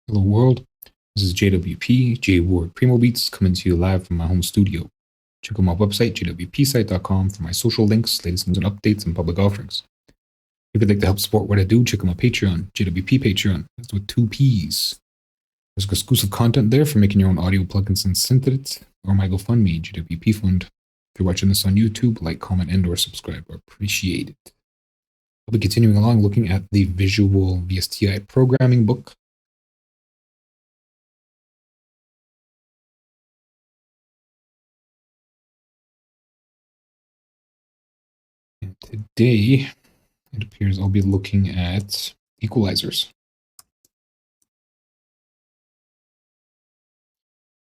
Hello world, this is JWP, J Ward Primo Beats, coming to you live from my home studio. Check out my website, jwpsite.com, for my social links, latest news and updates, and public offerings. If you'd like to help support what I do, check out my Patreon, JWP Patreon. That's with 2 P's. There's exclusive content there for making your own audio plugins and SynthEdit, or my GoFundMe, JWP Fund. If you're watching this on YouTube, like, comment, and or subscribe. I appreciate it. I'll be continuing along looking at the visual VST programming book. And today, it appears I'll be looking at equalizers.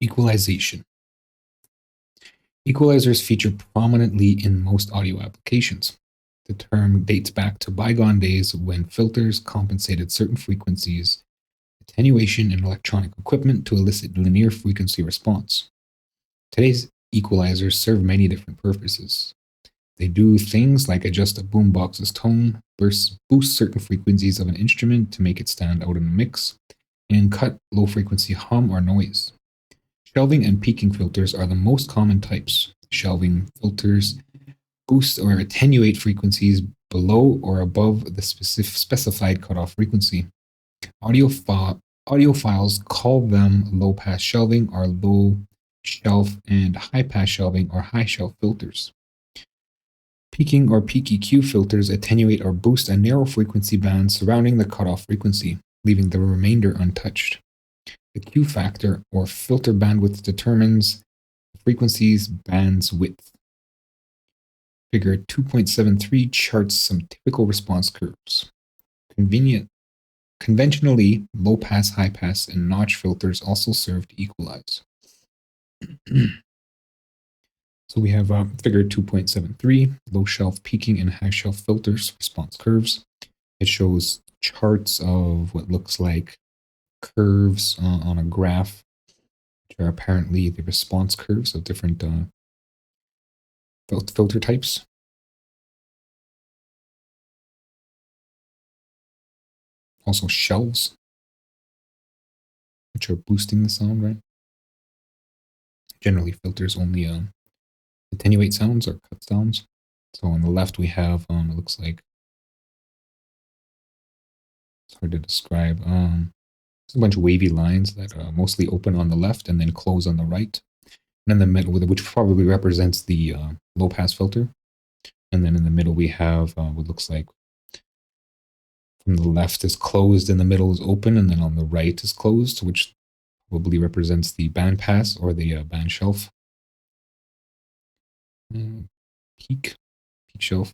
Equalization. Equalizers feature prominently in most audio applications. The term dates back to bygone days when filters compensated certain frequencies, attenuation in electronic equipment to elicit linear frequency response. Today's equalizers serve many different purposes. They do things like adjust a boombox's tone, boost certain frequencies of an instrument to make it stand out in a mix, and cut low-frequency hum or noise. Shelving and peaking filters are the most common types. Shelving filters boost or attenuate frequencies below or above the specified cutoff frequency. Audiophiles call them low-pass shelving or low shelf, and high-pass shelving or high shelf filters. Peaking or peak EQ filters attenuate or boost a narrow frequency band surrounding the cutoff frequency, leaving the remainder untouched. The Q factor, or filter bandwidth, determines the frequency's band's width. Figure 2.73 charts some typical response curves. Conventionally, low-pass, high-pass, and notch filters also serve to equalize. So we have figure 2.73, low shelf peaking and high shelf filters response curves. It shows charts of what looks like curves on a graph, which are apparently the response curves of different filter types. Also shelves, which are boosting the sound, right? Generally, filters only attenuate sounds or cut sounds. So on the left we have, it looks like, it's hard to describe, there's a bunch of wavy lines that are mostly open on the left and then close on the right. And in the middle, which probably represents the low pass filter. And then in the middle we have what looks like from the left is closed and the middle is open, and then on the right is closed, which probably represents the band pass or the band shelf. Peak shelf.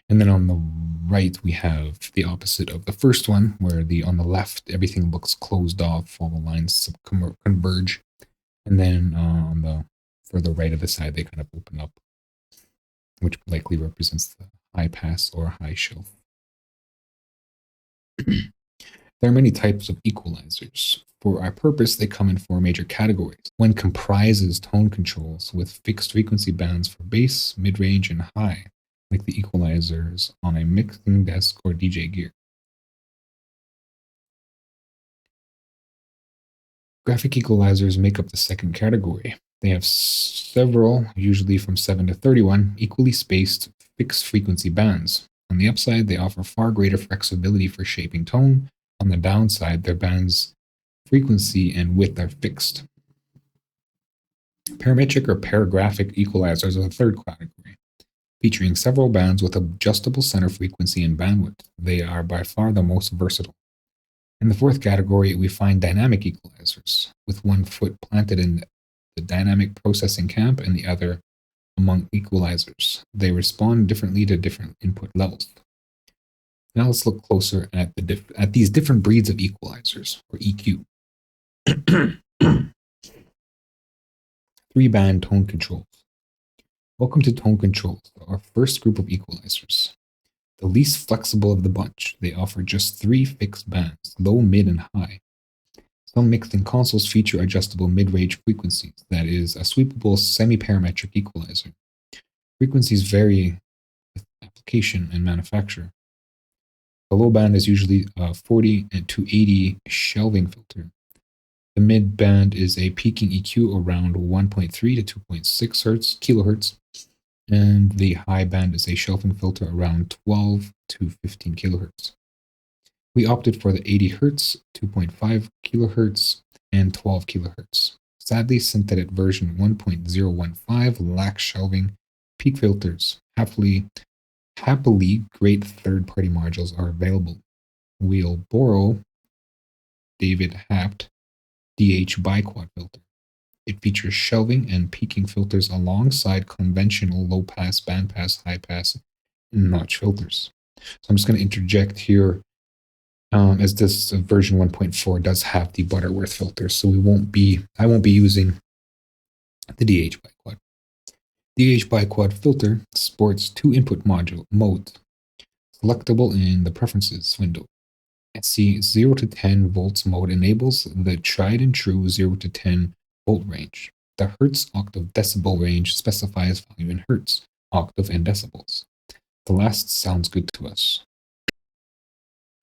And then on the right we have the opposite of the first one, where on the left everything looks closed off, all the lines converge, and then on the further right of the side they kind of open up, which likely represents the high pass or high shelf. There are many types of equalizers. For our purpose, they come in 4 major categories. One comprises tone controls with fixed frequency bands for bass, mid-range, and high, like the equalizers on a mixing desk or DJ gear. Graphic equalizers make up the second category. They have several, usually from 7 to 31, equally spaced fixed frequency bands. On the upside, they offer far greater flexibility for shaping tone. On the downside, their bands' frequency and width are fixed. Parametric or paragraphic equalizers are the third category, featuring several bands with adjustable center frequency and bandwidth. They are by far the most versatile. In the fourth category, we find dynamic equalizers, with one foot planted in the dynamic processing camp and the other among equalizers. They respond differently to different input levels. Now let's look closer at these different breeds of equalizers, or EQ. 3-band tone controls. Welcome to tone controls, our first group of equalizers. The least flexible of the bunch, they offer just 3 fixed bands, low, mid, and high. Some mixing consoles feature adjustable mid-range frequencies, that is, a sweepable semi-parametric equalizer. Frequencies vary with application and manufacturer. The low band is usually a 40 to 80 shelving filter. The mid band is a peaking EQ around 1.3 to 2.6 kilohertz, and the high band is a shelving filter around 12 to 15 kilohertz. We opted for the 80 hertz, 2.5 kilohertz, and 12 kilohertz. Sadly, SynthEdit version 1.015 lacks shelving peak filters. Happily, great third-party modules are available. We'll borrow David Hapt DH biquad filter. It features shelving and peaking filters alongside conventional low-pass, bandpass, high-pass, and notch filters. So I'm just going to interject here, as this version 1.4 does have the Butterworth filter, so I won't be using the DH biquad. DH biquad filter sports two input modes, selectable in the preferences window. SC 0 to 10 volts mode enables the tried and true 0 to 10 volt range. The hertz, octave, decibel range specifies value in hertz, octave, and decibels. The last sounds good to us.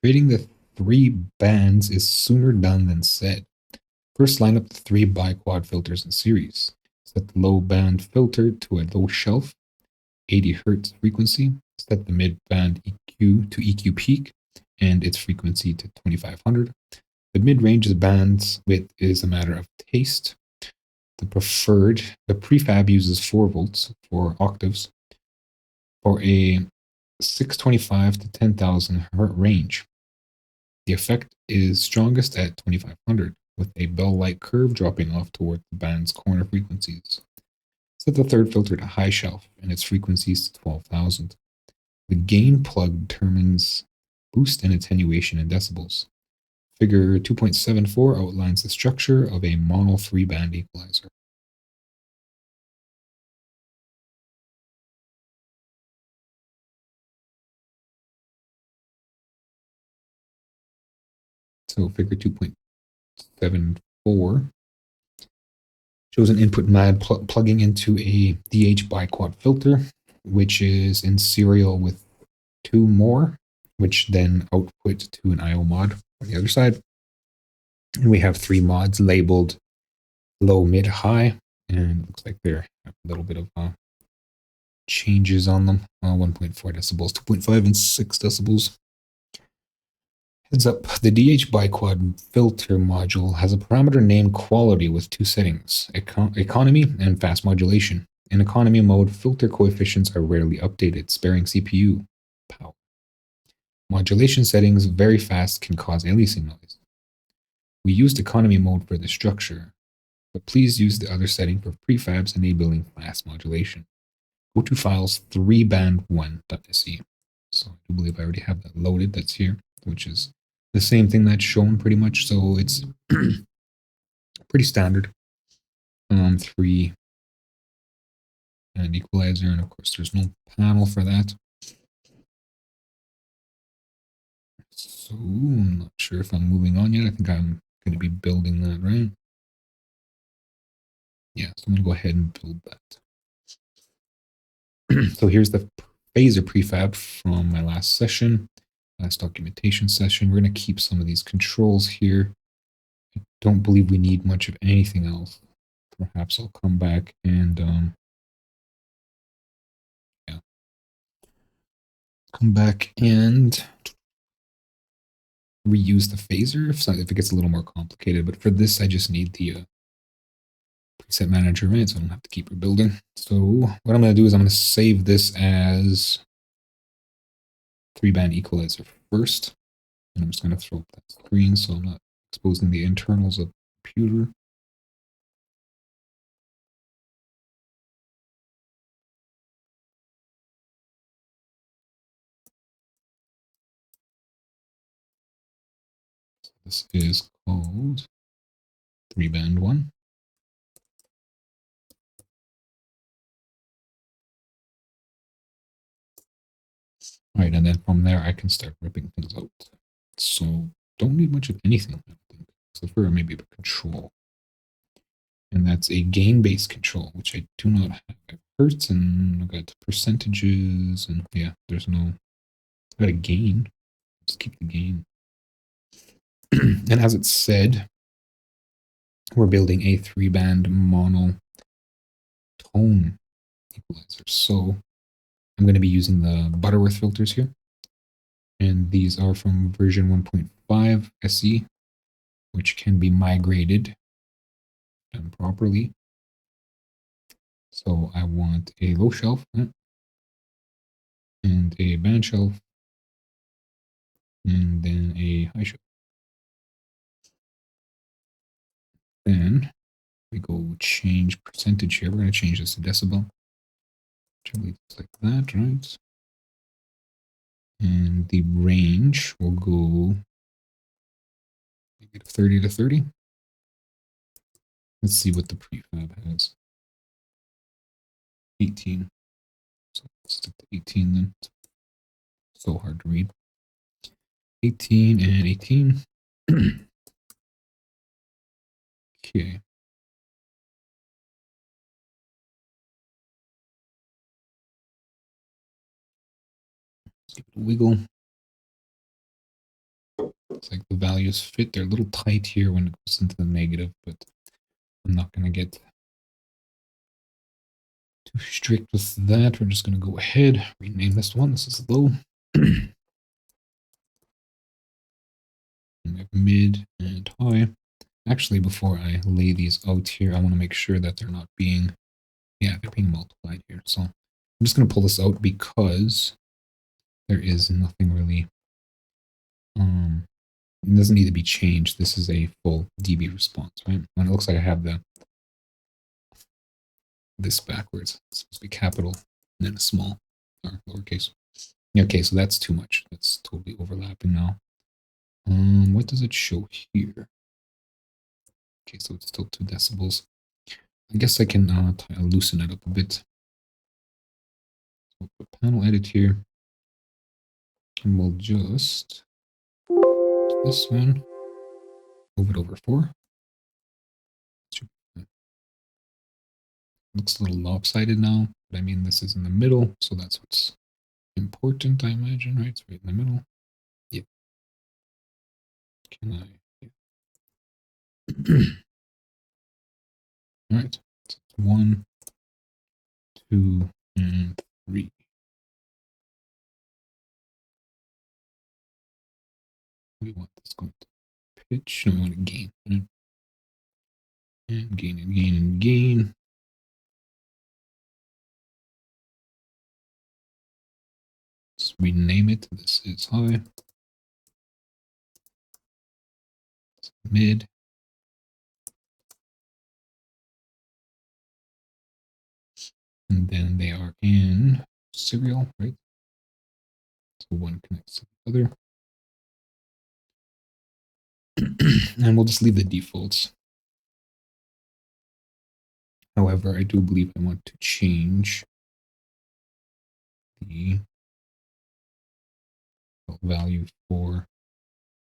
Creating the three bands is sooner done than said. First, line up the three biquad filters in series. Set the low band filter to a low shelf, 80 hertz frequency. Set the mid band EQ to EQ peak and its frequency to 2500. The mid-range band's width is a matter of taste. The prefab uses 4 volts for octaves for a 625 to 10,000 hertz range. The effect is strongest at 2500, with a bell-like curve dropping off toward the band's corner frequencies. Set the third filter to high shelf and its frequencies to 12,000. The gain plug determines boost and attenuation in decibels. Figure 2.74 outlines the structure of a mono 3-band equalizer. So figure 2.74 shows an input MAD plugging into a DH biquad filter, which is in serial with 2 more, which then output to an IO mod on the other side. And we have 3 mods labeled low, mid, high, and it looks like they have a little bit of changes on them. 1.4 decibels, 2.5, and 6 decibels. Heads up, the DH biquad filter module has a parameter named quality with 2 settings, economy and fast modulation. In economy mode, filter coefficients are rarely updated, sparing CPU power. Modulation settings very fast can cause aliasing noise. We used economy mode for the structure, but please use the other setting for prefabs enabling fast modulation. Go to files 3band1.se. So I do believe I already have that loaded. That's here, which is the same thing that's shown pretty much. So it's pretty standard. 3 and equalizer, and of course there's no panel for that. So I'm not sure if I'm moving on yet. I think I'm going to be building that, right? Yeah, so I'm going to go ahead and build that. So here's the phaser prefab from my last documentation session. We're going to keep some of these controls here. I don't believe we need much of anything else. Perhaps I'll come back and reuse the phaser if it gets a little more complicated. But for this, I just need the preset manager, right? So I don't have to keep rebuilding. So what I'm going to do is I'm going to save this as 3-band equalizer first. And I'm just going to throw up that screen so I'm not exposing the internals of the computer. So this is called 3-band 1. All right, and then from there I can start ripping things out. So don't need much of anything, I think, except for maybe the control. And that's a gain-based control, which I do not have. I have hertz, and I've got percentages, and yeah, there's no, I've got a gain. Just keep the gain. And as it said, we're building a 3-band mono tone equalizer. So I'm going to be using the Butterworth filters here. And these are from version 1.5 SE, which can be migrated done properly. So I want a low shelf and a band shelf and then a high shelf. Then we go change percentage here. We're going to change this to decibel. Just like that, right? And the range will go -30 to 30. Let's see what the prefab has. 18. So let's stick to 18 then. So hard to read. 18 and 18. Okay. Let's give it a wiggle. It's like the values fit. They're a little tight here when it goes into the negative, but I'm not going to get too strict with that. We're just going to go ahead, rename this one. This is low. We have mid and high. Actually, before I lay these out here, I want to make sure that they're not being, yeah, they're being multiplied here. So I'm just going to pull this out because there is nothing really, it doesn't need to be changed. This is a full dB response, right? And it looks like I have this backwards. It's supposed to be capital and then a small or lowercase. Okay, so that's too much. That's totally overlapping now. What does it show here? Okay, so it's still 2 decibels. I guess I can loosen it up a bit. So we'll put panel edit here. And we'll just this one, move it over 4. Looks a little lopsided now, but I mean, this is in the middle, so that's what's important, I imagine, right? It's right in the middle. Yep. Can I? Yeah. All right. So 1, 2, and 3. We want this going to pitch, and we want to gain. Right? And gain and gain and gain. Let's rename it. This is high. It's mid. And then they are in serial, right? So one connects to the other. And we'll just leave the defaults. However, I do believe I want to change the value for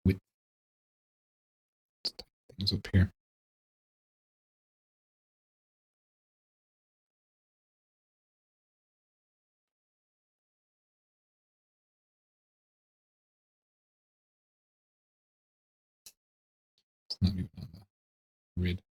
width. Let's type things up here. It's not even on the grid.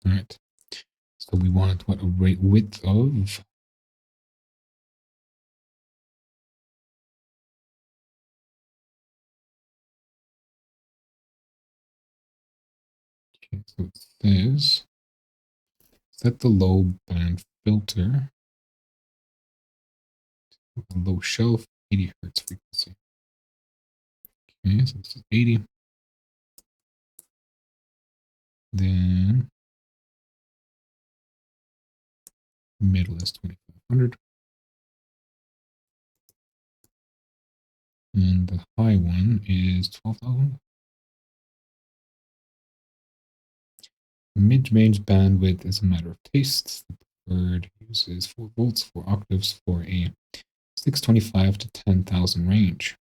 All right. So we want what, a rate width of? Okay, so it says set the low band filter to a low shelf 80 hertz frequency. Okay, so this is 80. Then middle is 2500. And the high one is 12,000. Mid-range bandwidth is a matter of taste. The preferred use is 4 volts, 4 octaves for a 625 to 10,000 range.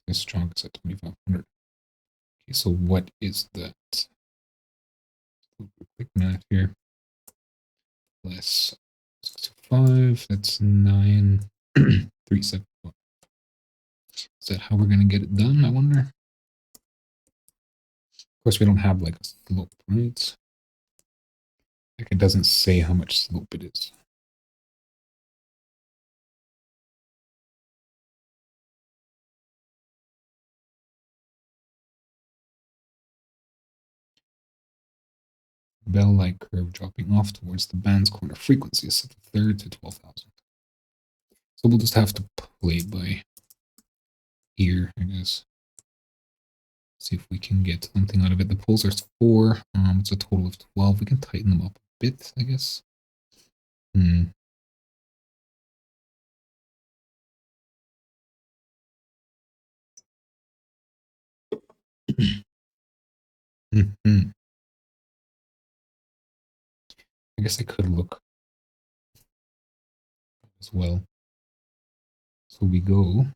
This strongest at 2500. Okay, so what is that? Quick math here. Less 625, that's 9375. Is that how we're going to get it done, I wonder? Of course, we don't have like a slope, right? Like it doesn't say how much slope it is. Bell-like curve dropping off towards the band's corner frequency is set to third to 12,000. So we'll just have to play by ear, I guess. See if we can get something out of it. The poles are 4. It's a total of 12. We can tighten them up a bit, I guess. I guess I could look as well. So we go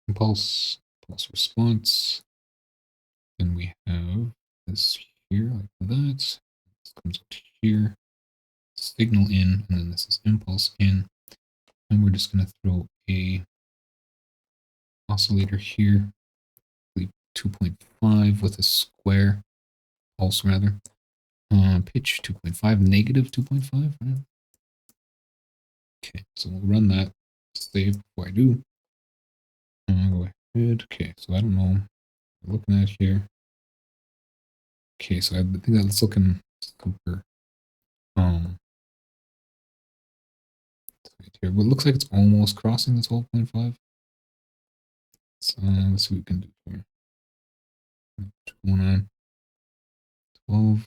impulse response. Then we have this here like that. This comes out here. Signal in, and then this is impulse in. And we're just going to throw a oscillator here, 2.5 with a square pulse rather. Pitch 2.5, negative 2.5, right? Okay, so we'll run that. Save before I do. Go ahead. Okay, so I don't know. We're looking at here. Okay, so I think that's looking super. Here, well, it looks like it's almost crossing the 12.5. So let's see what we can do here. 209, 12,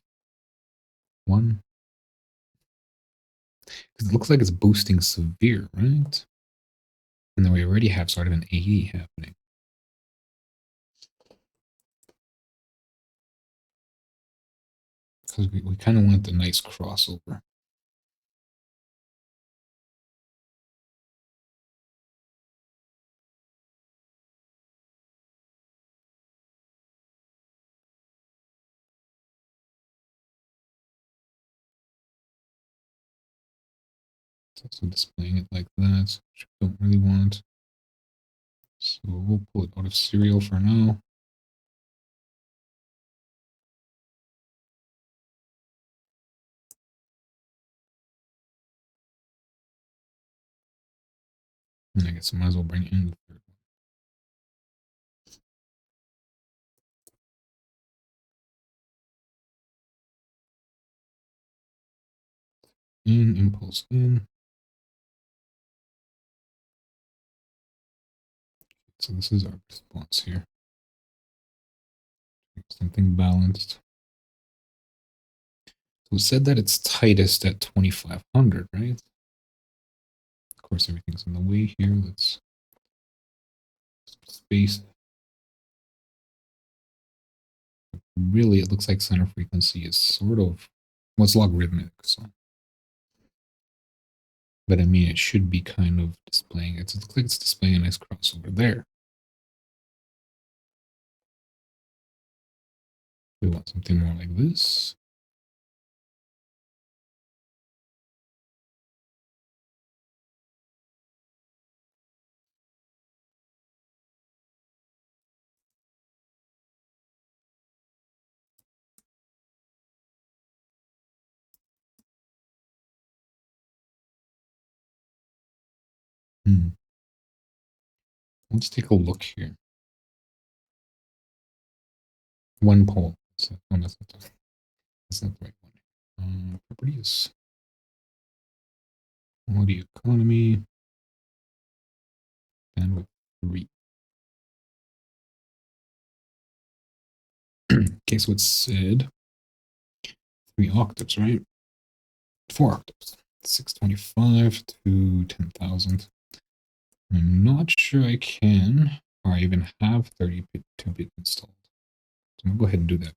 1. Because it looks like it's boosting severe, right? And then we already have sort of an 80 happening. Because we kind of want the nice crossover. So displaying it like that, which we don't really want. So we'll pull it out of serial for now. And I guess I might as well bring in the third one. In, impulse in. So this is our response here. Something balanced. So it said that it's tightest at 2500, right? Of course, everything's in the way here. Let's space. Really, it looks like center frequency is sort of, well, it's logarithmic. So, but I mean, it should be kind of displaying. It looks like it's displaying a nice crossover there. We want something more like this. Let's take a look here. One pole. So, oh, that's not the right one. Properties. Audio economy. Bandwidth 3. Okay, so it said 3 octaves, right? 4 octaves. 625 to 10,000. I'm not sure I can, or I even have 32-bit installed. So I'm going to go ahead and do that.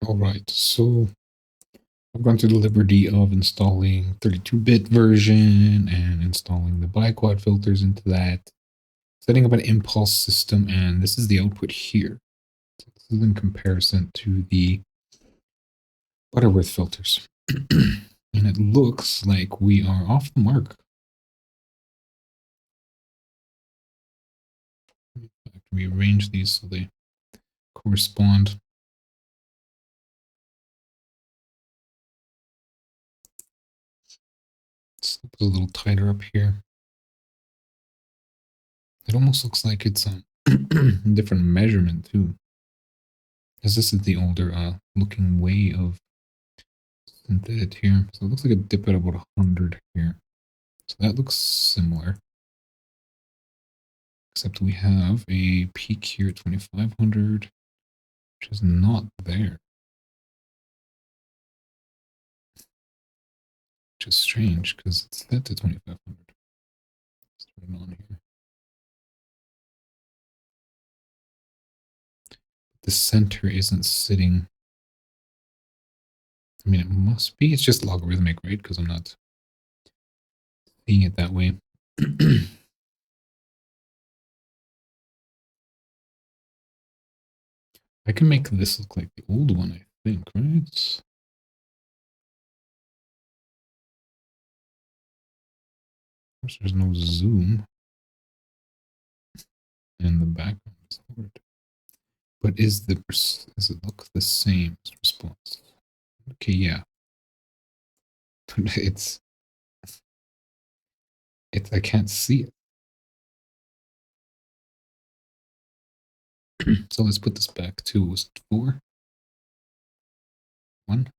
All right, so I've gone through the liberty of installing 32-bit version and installing the biquad filters into that, setting up an impulse system, and this is the output here. So this is in comparison to the Butterworth filters. And it looks like we are off the mark. Rearrange these so they correspond. Let's put a little tighter up here. It almost looks like it's a different measurement too, because this is the older looking way of SynthEdit here. So it looks like a dip at about 100 here. So that looks similar, except we have a peak here at 2500, which is not there, which is strange because it's set to 2500. Let's turn it on here. The center isn't sitting. I mean, it must be. It's just logarithmic, right? Because I'm not seeing it that way. I can make this look like the old one, I think, right? Of course, there's no zoom. And the background is lowered. But does it look the same as response? Okay, yeah. But I can't see it. So let's put this back to, was it 4? 1?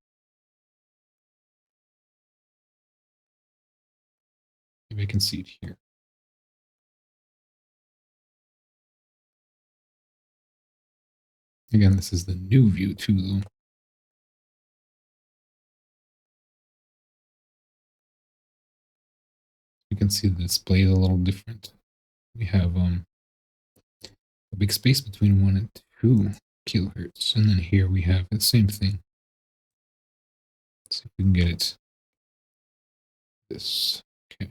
Maybe I can see it here. Again, this is the new view too, though. You can see the display is a little different. We have a big space between 1 and 2 kilohertz, and then here we have the same thing. Let's see if we can get it. This. Okay.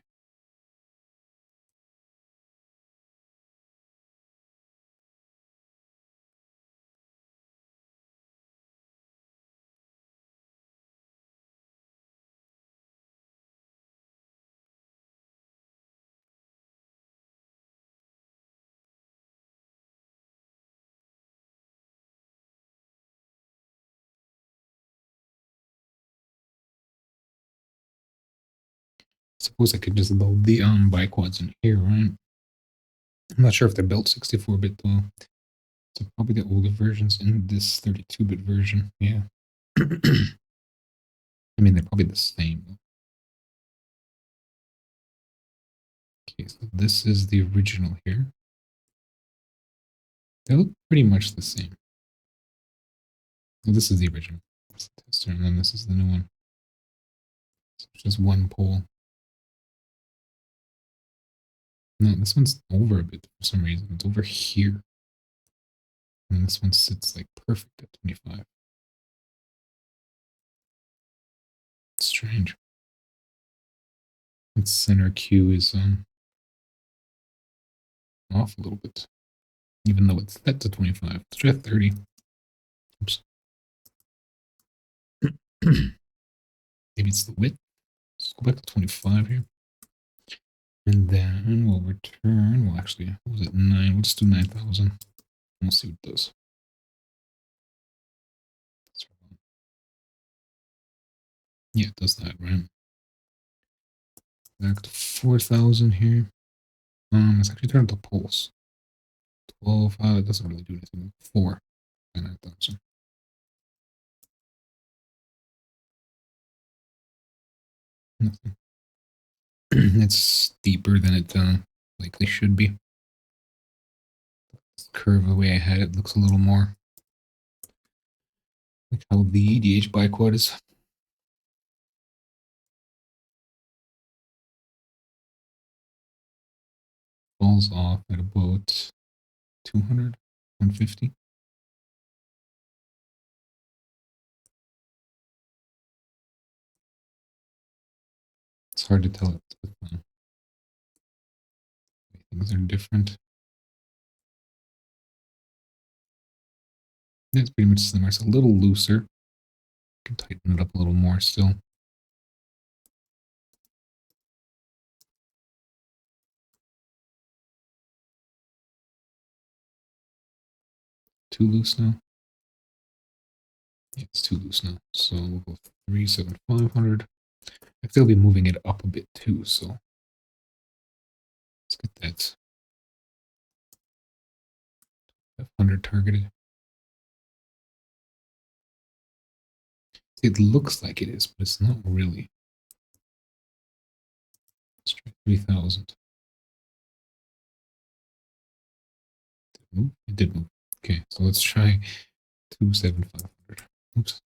Suppose I could just load the biquads in here, right? I'm not sure if they're built 64-bit though. So probably the older versions in this 32-bit version. Yeah. I mean, they're probably the same. Okay, so this is the original here. They look pretty much the same. Well, this is the original. This is the tester, and then this is the new one. So it's just one pole. No, this one's over a bit for some reason. It's over here. And this one sits like perfect at 25. It's strange. Its center Q is off a little bit, even though it's set to 25. Let's try 30. Oops. Maybe it's the width. Let's go back to 25 here. And then we'll return. Well, actually, what was it? 9. Let's do 9,000. We'll see what it does. Yeah, it does that, right? Back to 4,000 here. Let's actually turn to pulse. 12. It doesn't really do anything. 4. 9,000. Nothing. It's deeper than it likely should be. This curve, the way I had it, looks a little more like how the DH biquad is. Falls off at about 200, 150. hard to tell. Things are different. It's pretty much similar. It's a little looser. Can tighten it up a little more still. Too loose now. Yeah, it's too loose now. So we'll go 37500. I think I'll be moving it up a bit too. So let's get that 500 targeted. It looks like it is, but it's not really. Let's try 3000. Did it move? It did move. Okay, so let's try 27500. Oops.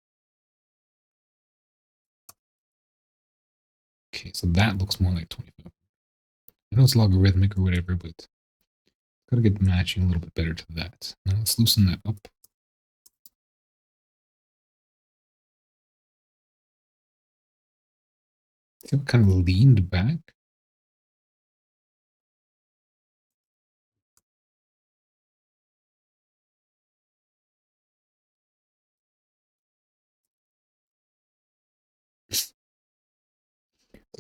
Okay, so that looks more like 25. I know it's logarithmic or whatever, but gotta get matching a little bit better to that. Now let's loosen that up. See how it kind of leaned back?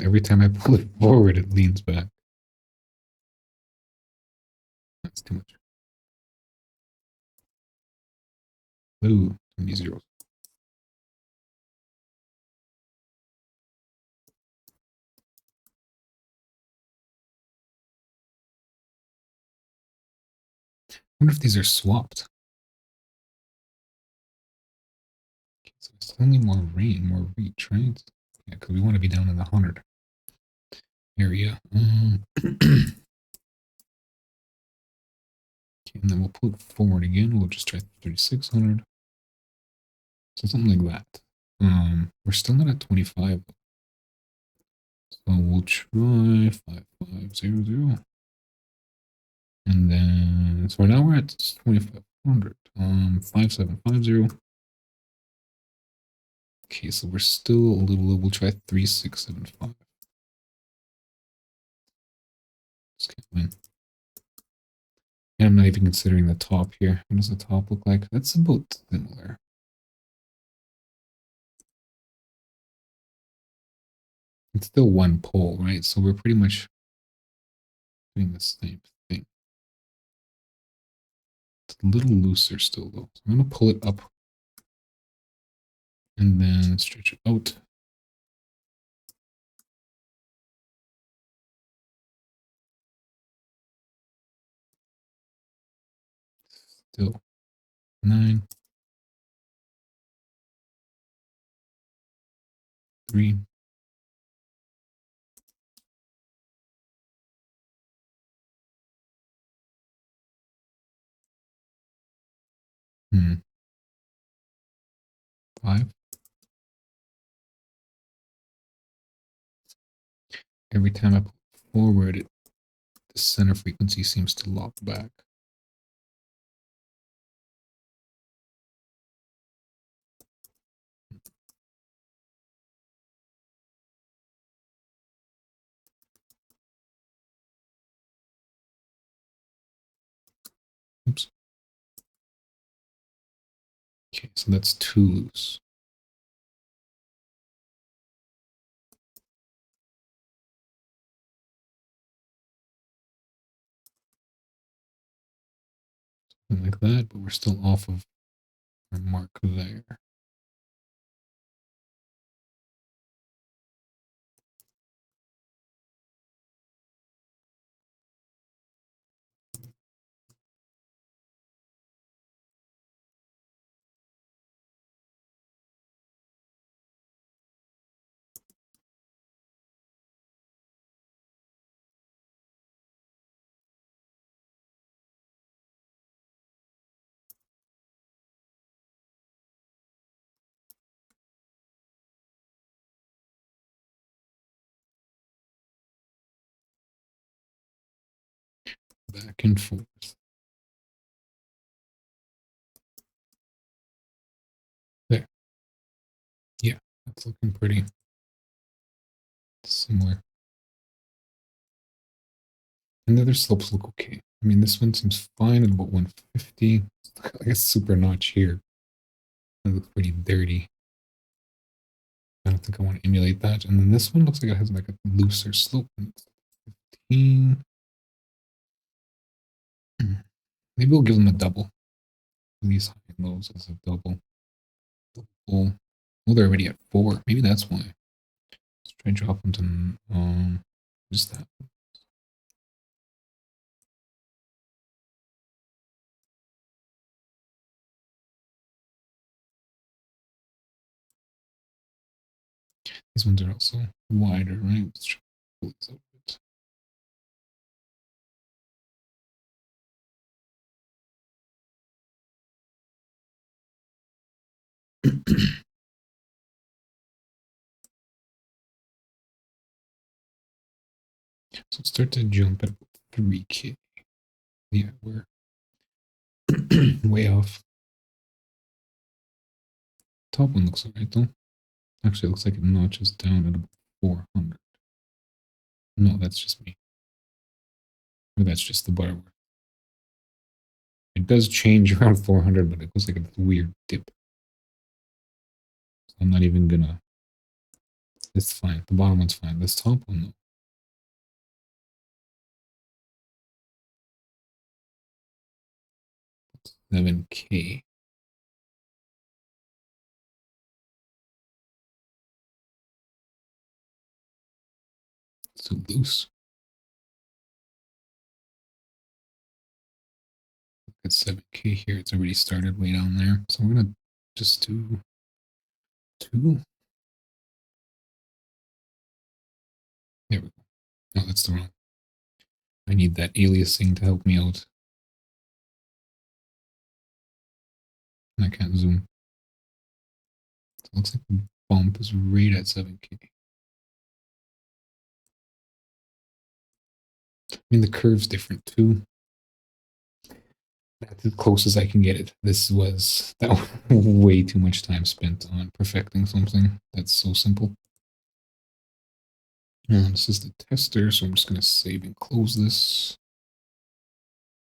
Every time I pull it forward, it leans back. That's too much. Ooh, too many zeros. I wonder if these are swapped. Okay, so it's only more range, more reach, right? Yeah, because we want to be down in the 100 area. Okay, and then we'll pull it forward again. We'll just try 3600. So something like that. We're still not at 25. So we'll try 5500. And then, so now we're at 2500. 5750. Okay, so we're still a little low. We'll try 3675. Just can't win. And I'm not even considering the top here. What does the top look like? That's about similar. It's still one pole, right? So we're pretty much doing the same thing. It's a little looser still, though. So I'm going to pull it up and then stretch it out. Still 9, 3, 5. Every time I pull it forward, the center frequency seems to lock back. Oops. Okay, so that's too loose. Something like that, but we're still off of our mark there. Back and forth. There. Yeah, that's looking pretty similar. And the other slopes look okay. I mean, this one seems fine at about 150. It's got like a super notch here. It looks pretty dirty. I don't think I want to emulate that. And then this one looks like it has like a looser slope. 15. Maybe we'll give them a double. These high and lows as a double. Well, they're already at 4. Maybe that's why. Let's try and drop them to just that. These ones are also wider, right? Let's try to pull these up a bit. So start to jump at 3K. Yeah, we're way off. Top one looks alright though. Actually, it looks like it notches down at about 400. No, that's just me. Or that's just the bar. It does change around 400, but it looks like a weird dip. So I'm not even gonna. It's fine. The bottom one's fine. This top one, though. 7K. So loose. At 7K here, it's already started way down there. So I'm gonna just do 2. There we go. No, that's the wrong. I need that aliasing to help me out. And I can't zoom. So it looks like the bump is right at 7K. I mean, the curve's different too. That's as close as I can get it. That was way too much time spent on perfecting something that's so simple. And this is the tester, so I'm just going to save and close this.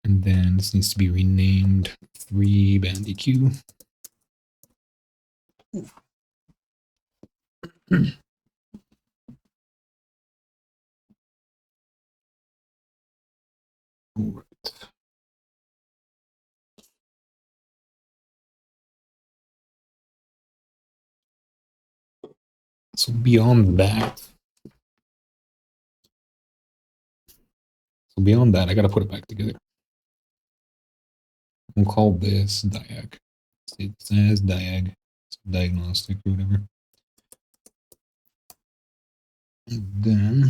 And then this needs to be renamed 3-band EQ. All right. So beyond that, I got to put it back together. We'll call this diag. It says diag, diagnostic or whatever. And then,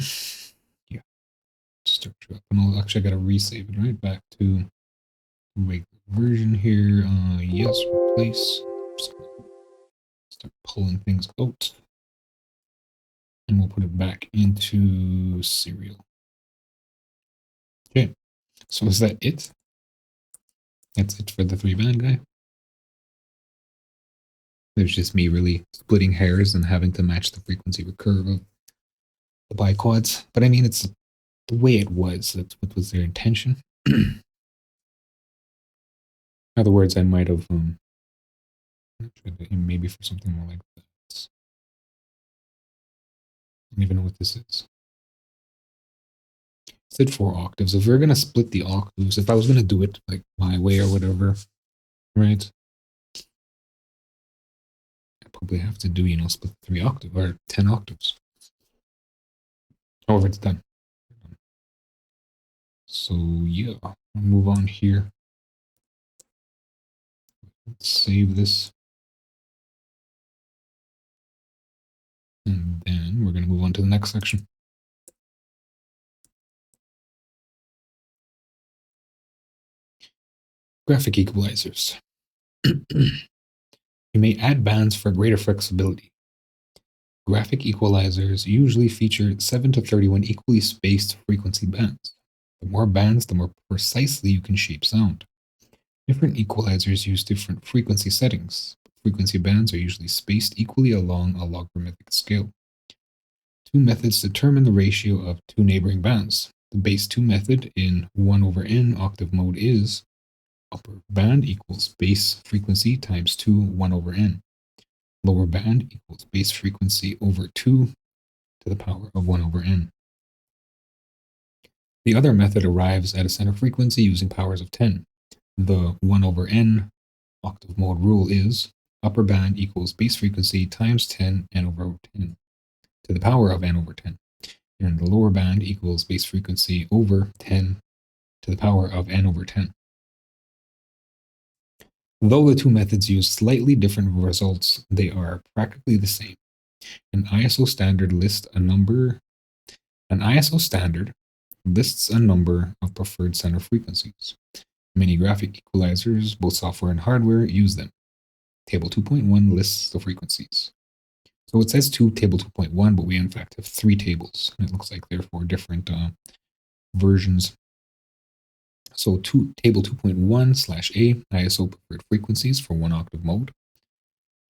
yeah, structure up. And I'll actually got to resave it right back to regular version here. Yes, replace. Start pulling things out. And we'll put it back into serial. Okay, so is that it? That's it for the 3-band guy. There's just me really splitting hairs and having to match the frequency recurve of the biquads. But I mean, it's the way it was. That's what was their intention. In other words, I might have maybe for something more like that. I don't even know what this is. It said 4 octaves. If we're going to split the octaves, if I was going to do it like my way or whatever, right? I probably have to do, split 3 octaves or 10 octaves. However, it's done. So yeah, I'll move on here. Let's save this. And then we're going to move on to the next section. Graphic equalizers. You may add bands for greater flexibility. Graphic equalizers usually feature 7 to 31 equally spaced frequency bands. The more bands, the more precisely you can shape sound. Different equalizers use different frequency settings. Frequency bands are usually spaced equally along a logarithmic scale. 2 methods determine the ratio of 2 neighboring bands. The base 2 method in 1 over n octave mode is upper band equals base frequency times 2 1 over n. Lower band equals base frequency over 2 to the power of 1 over n. The other method arrives at a center frequency using powers of 10. The 1 over n octave mode rule is upper band equals base frequency times 10 n over 10 to the power of n over 10. And the lower band equals base frequency over 10 to the power of n over 10. Though the two methods use slightly different results, they are practically the same. An ISO standard lists a number of preferred center frequencies. Many graphic equalizers, both software and hardware, use them. Table 2.1 lists the frequencies. So it says table 2.1, but we in fact have 3 tables. And it looks like there are 4 different versions. So table 2.1/A ISO preferred frequencies for 1 octave mode.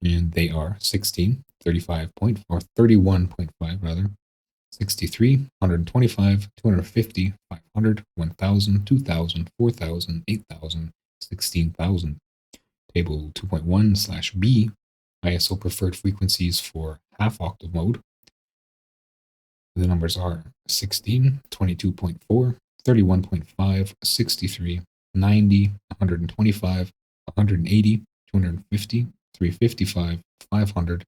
And they are 16, 31.5 rather, 63, 125, 250, 500, 1000, 2000, 4000, 8000, 16,000. Table 2.1/B ISO preferred frequencies for half octave mode. The numbers are 16, 22.4, 31.5, 63, 90, 125, 180, 250, 355, 500,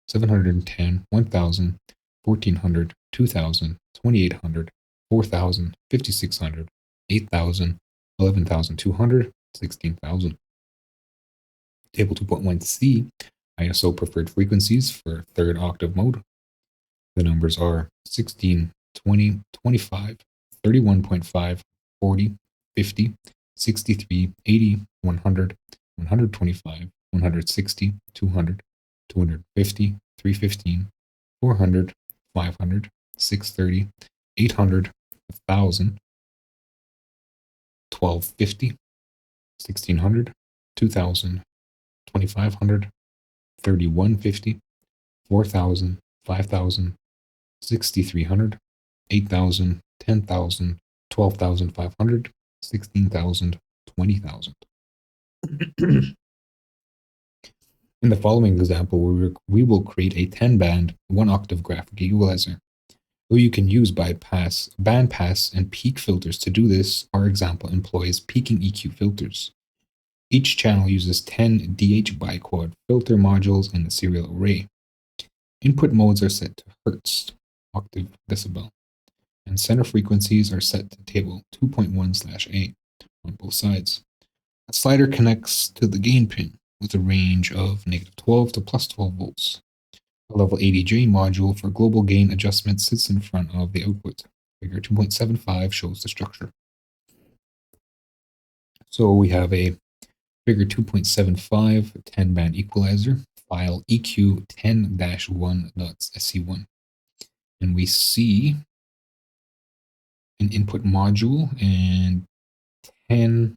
710, 1000, 1400, 2000, 2800, 4000, 5600, 8000, 11,200, 16,000. Table 2.1C ISO preferred frequencies for third octave mode. The numbers are 16, 20, 25, 31.5, 40, 50, 63, 80, 100, 125, 160, 200, 250, 315, 400, 500, 630, 800, 1000, 1250, 1600, 2000, 2500, 3150, 4000, 5000, 6300, 8000, 10,000, 12,500, 16,000, 20,000. In the following example, we will create a 10-band, 1-octave graphic equalizer. Though you can use band pass, and peak filters to do this, our example employs peaking EQ filters. Each channel uses 10 DH biquad filter modules in a serial array. Input modes are set to hertz, octave, decibel, and center frequencies are set to table 2.1/A on both sides. A slider connects to the gain pin with a range of -12 to +12 volts. A level 80J module for global gain adjustment sits in front of the output. Figure 2.75 shows the structure. So we have a figure 2.75 10-band equalizer, file EQ10-1.sc1. And we see an input module and 10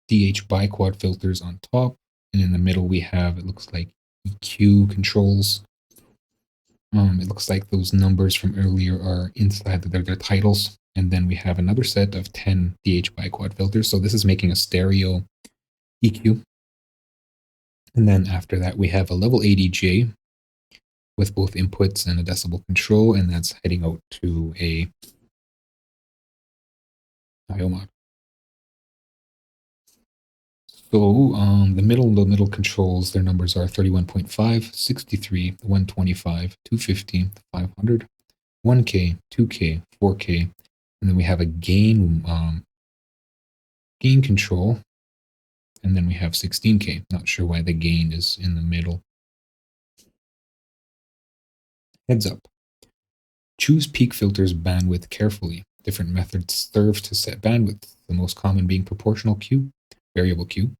DH biquad filters on top. And in the middle we have, it looks like EQ controls. It looks like those numbers from earlier are inside their titles. And then we have another set of 10 DH biquad filters. So this is making a stereo EQ. And then after that, we have a level 80J with both inputs and a decibel control, and that's heading out to a IO mod. So the middle controls, their numbers are 31.5, 63, 125, 250, 500, 1K, 2K, 4K, and then we have a gain control, and then we have 16K. Not sure why the gain is in the middle. Heads up. Choose peak filters bandwidth carefully. Different methods serve to set bandwidth, the most common being proportional Q, variable Q,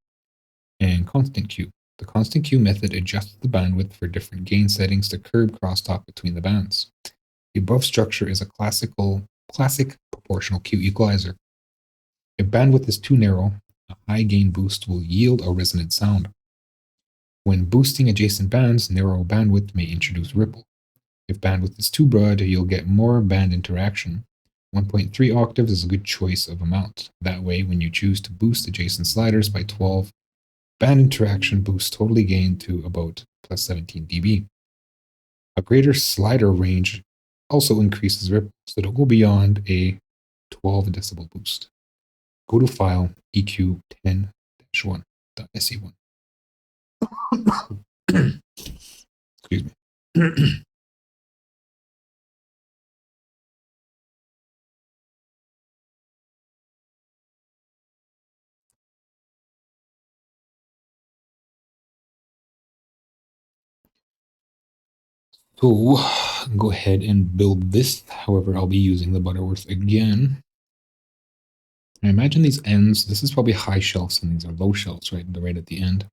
and constant Q. The constant Q method adjusts the bandwidth for different gain settings to curb crosstalk between the bands. The above structure is a classic proportional Q equalizer. If bandwidth is too narrow, a high gain boost will yield a resonant sound. When boosting adjacent bands, narrow bandwidth may introduce ripple. If bandwidth is too broad, you'll get more band interaction. 1.3 octaves is a good choice of amount. That way, when you choose to boost adjacent sliders by 12, band interaction boosts totally gain to about plus 17 dB. A greater slider range also increases ripple, so it'll go beyond a 12 decibel boost. Go to File, EQ 10-1.se1. Excuse me. So go ahead and build this. However, I'll be using the Butterworth again. I imagine these ends, this is probably high shelves and these are low shelves, right? Right at the end.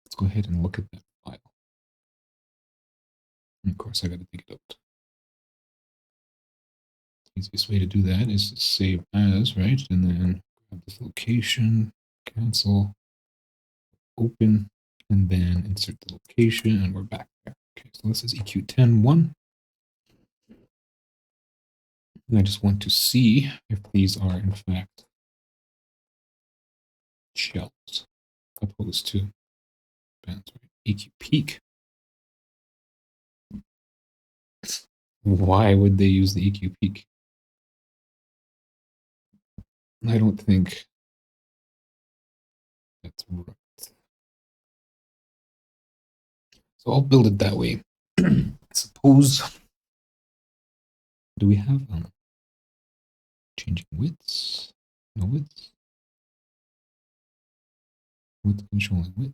Let's go ahead and look at that file. And of course, I got to take it out. The easiest way to do that is to save as, right? And then grab this location, cancel, open, and then insert the location, and we're back there. Okay, so this is EQ10-1. And I just want to see if these are in fact shells opposed to bands. EQ peak. Why would they use the EQ peak? I don't think that's right. So I'll build it that way. I suppose. Do we have changing widths? No widths. Width controlling width.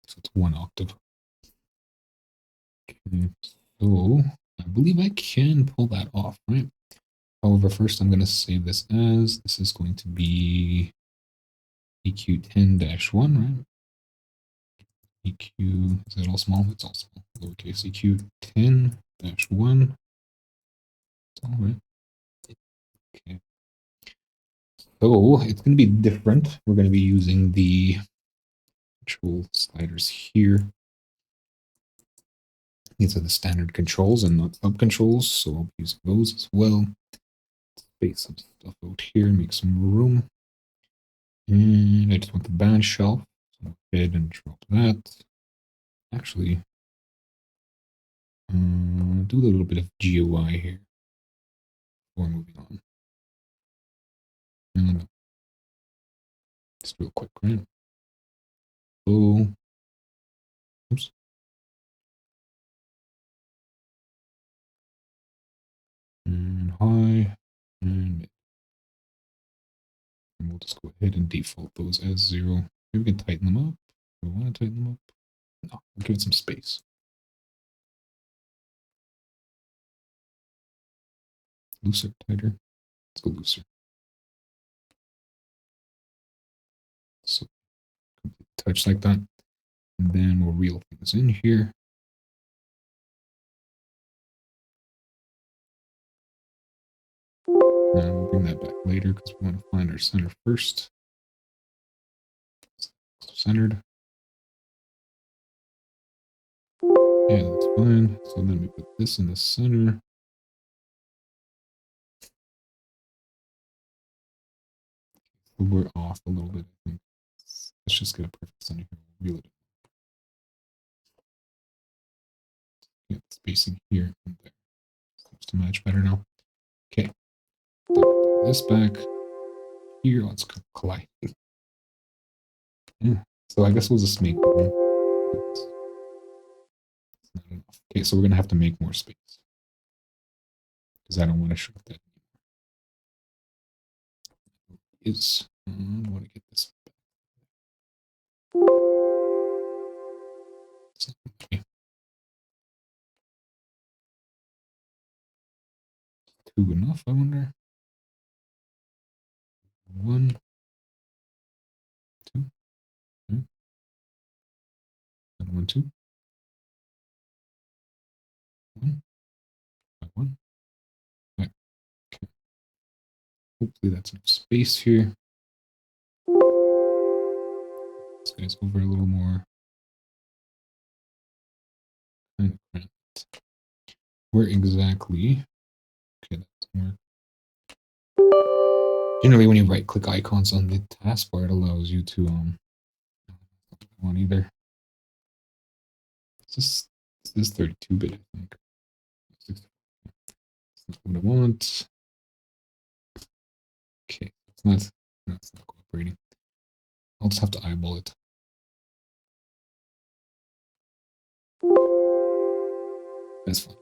So it's 1 octave. Okay, so I believe I can pull that off, right? However, first I'm going to save this as, this is going to be EQ10-1, right? EQ, is that all small? It's all small. Lowercase EQ10-1. It's all right. Okay. So it's going to be different. We're going to be using the control sliders here. These are the standard controls and not sub controls, so I'll be using those as well. Space some stuff out here, make some room. And I just want the band shelf. So I'll go ahead and drop that. Actually, do a little bit of GUI here before moving on. And just real quick, right? Oh, oops. And high, and mid. And we'll just go ahead and default those as 0. Maybe we can tighten them up. Do we want to tighten them up? No, we'll give it some space. Looser, tighter. Let's go looser. So touch like that. And then we'll reel things in here. And we'll bring that back later because we want to find our center first. Centered. Yeah, that's fine. So then we put this in the center. We're off a little bit, I think. Let's just get a perfect center here. We'll reel it in. Get the spacing here and there. Seems to match better now. Okay. This back here. Let's collide. Yeah. So I guess we'll just make one. It's not enough. Okay, so we're gonna have to make more space because I don't want to shrink that. I want to get this back. Okay. 2 enough, I wonder. 1, 2, and 1, 2. 1, 1. Right. Okay. Hopefully that's enough space here. This guy's over a little more. Kind of cramped. Where exactly? Okay, that's more. Generally, when you right-click icons on the taskbar, it allows you to not one either. This is 32-bit, I think. That's not what I want. Okay, that's not cooperating. I'll just have to eyeball it. That's fine.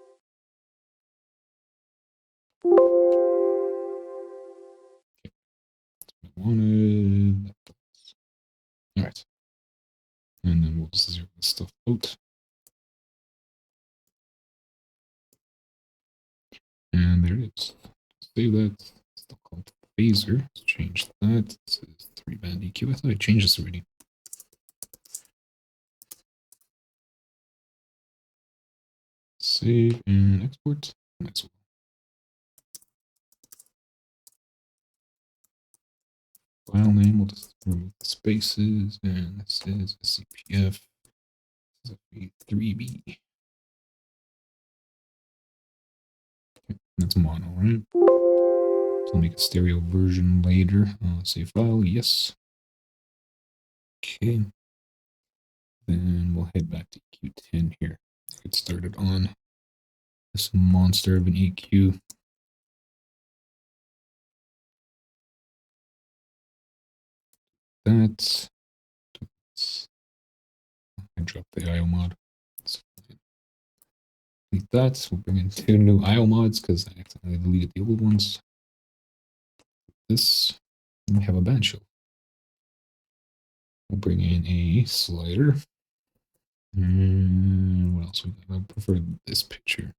Okay, that's what I wanted. All right. And then we'll just zero this stuff out. And there it is. Save that. Still called phaser. Let's change that. It says 3-band EQ. I thought I changed this already. Save and export. Might as well. File name, we'll just remove the spaces, and this is a CPF. This is a 3B. Okay, that's mono, right? So I'll make a stereo version later. Save file, yes. Okay. Then we'll head back to EQ10 here. Get started on this monster of an EQ. That. I dropped the IO mod. Delete that. We'll bring in 2 new IO mods because I accidentally deleted the old ones. This. And we have a band shelf. We'll bring in a slider. And what else we got? I prefer this picture.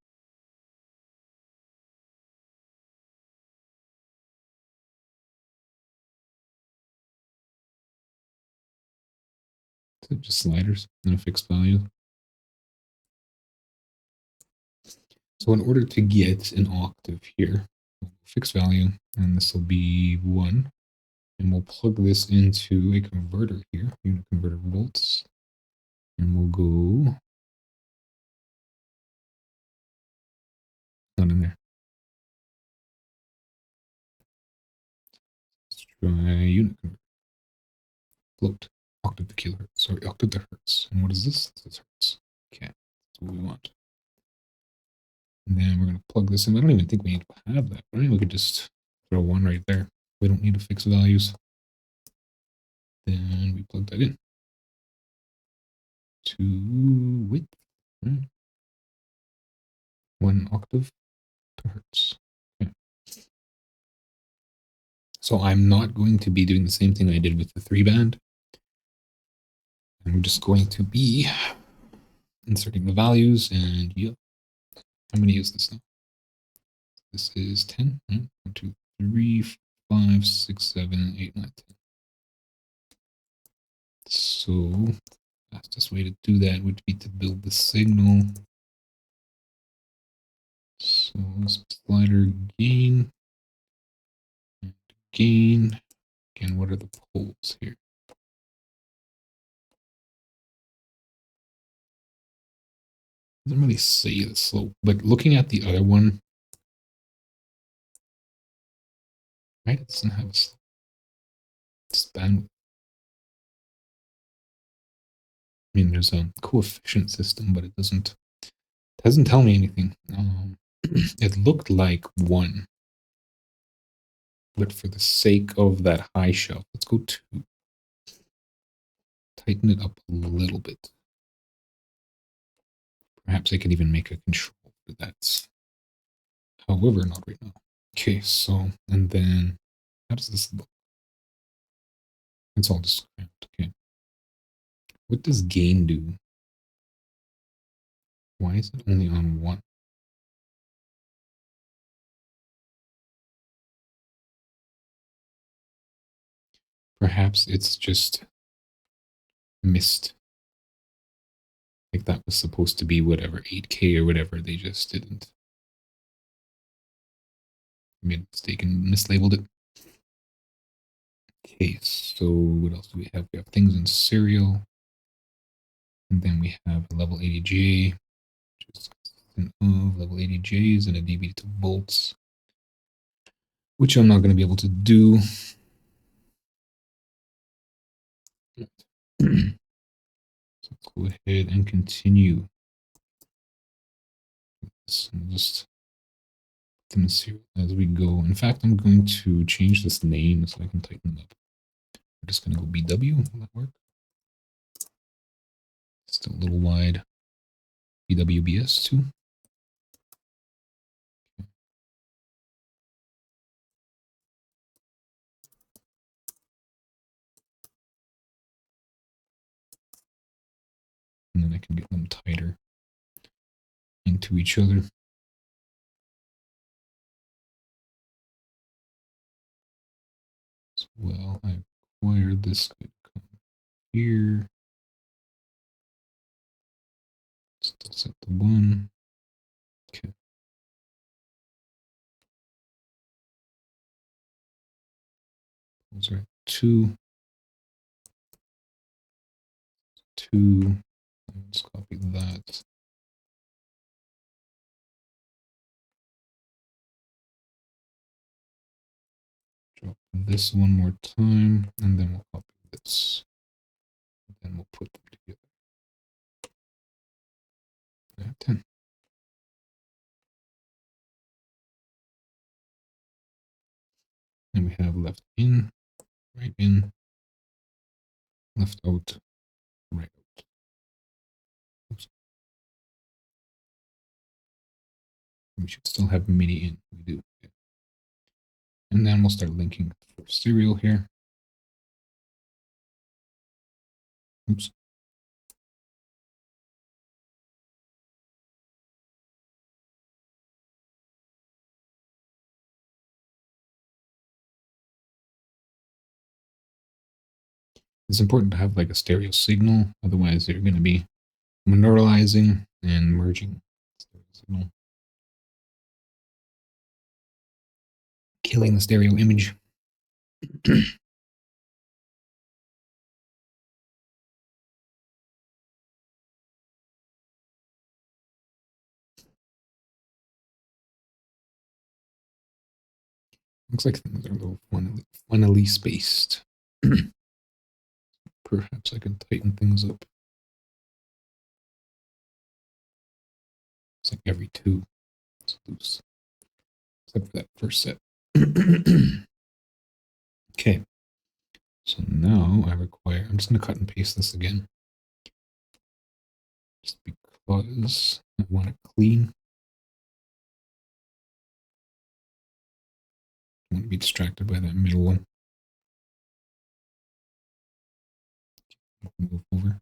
So just sliders and a fixed value. So in order to get an octave here, fixed value, and this will be 1. And we'll plug this into a converter here, unit converter volts. And we'll go, not in there. Let's try unit converter. Float, octave to kilohertz, sorry, octave to hertz. And what is this? This is hertz. Okay, that's what we want. And then we're going to plug this in. I don't even think we need to have that, right? We could just throw 1 right there. We don't need to fix values. Then we plug that in to width, right? 1 octave to hertz. Okay. So I'm not going to be doing the same thing I did with the 3-band. I'm just going to be inserting the values, and yeah, I'm going to use this now. This is 10, right? 1, 2, 3, 5, 6, 7, 8, 9, 10. So fastest way to do that would be to build the signal. So slider gain, and gain. Again, what are the poles here? Doesn't really say the slope, but looking at the other one, right? It doesn't have a slope. It's bandwidth. I mean, there's a coefficient system, but it doesn't tell me anything. It looked like 1, but for the sake of that high shelf, let's go 2. Tighten it up a little bit. Perhaps I can even make a control for that. However, not right now. Okay, so, and then how does this look? It's all just cramped. Okay. What does gain do? Why is it only on 1? Perhaps it's just missed. Like that was supposed to be whatever, 8K or whatever. They just didn't. Made a mistake and mislabeled it. Okay, so what else do we have? We have things in serial, and then we have a level 80J, which is of level 80Js and a dB to volts, which I'm not going to be able to do. So let's go ahead and continue. So just put them in serial as we go. In fact, I'm going to change this name so I can tighten them up. We're just going to go BW. Will that work? Still a little wide. BWBS too. And then I can get them tighter into each other. As well, I acquired this guy to come here. Still set the 1. Okay. Those are 2. 2. Let's copy that. Drop this one more time, and then we'll copy this. And then we'll put them together. 10. And we have left in, right in, left out, right out. Oops. We should still have MIDI in. We do. Okay. And then we'll start linking for serial here. Oops. It's important to have like a stereo signal, otherwise you're going to be monopolizing and merging stereo signal, killing the stereo image. Looks like things are a little funnily spaced. Perhaps I can tighten things up. It's like every 2. It's loose. Except for that first set. Okay. So now I'm just going to cut and paste this again. Just because I want it clean. I want to be distracted by that middle one. Move over.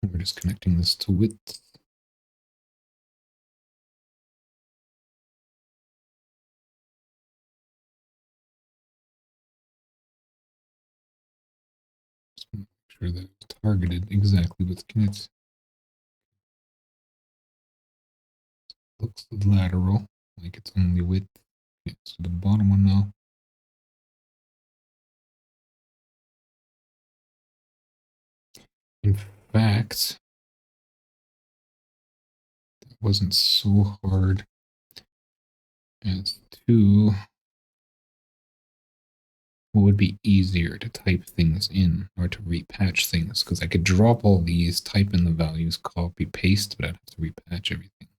And we're just connecting this to width. Just make sure that it's targeted exactly with connect. Looks lateral, like it's only width. Okay, so the bottom one now. In fact, it wasn't so hard as to what would be easier to type things in or to repatch things, because I could drop all these, type in the values, copy, paste, but I'd have to repatch everything.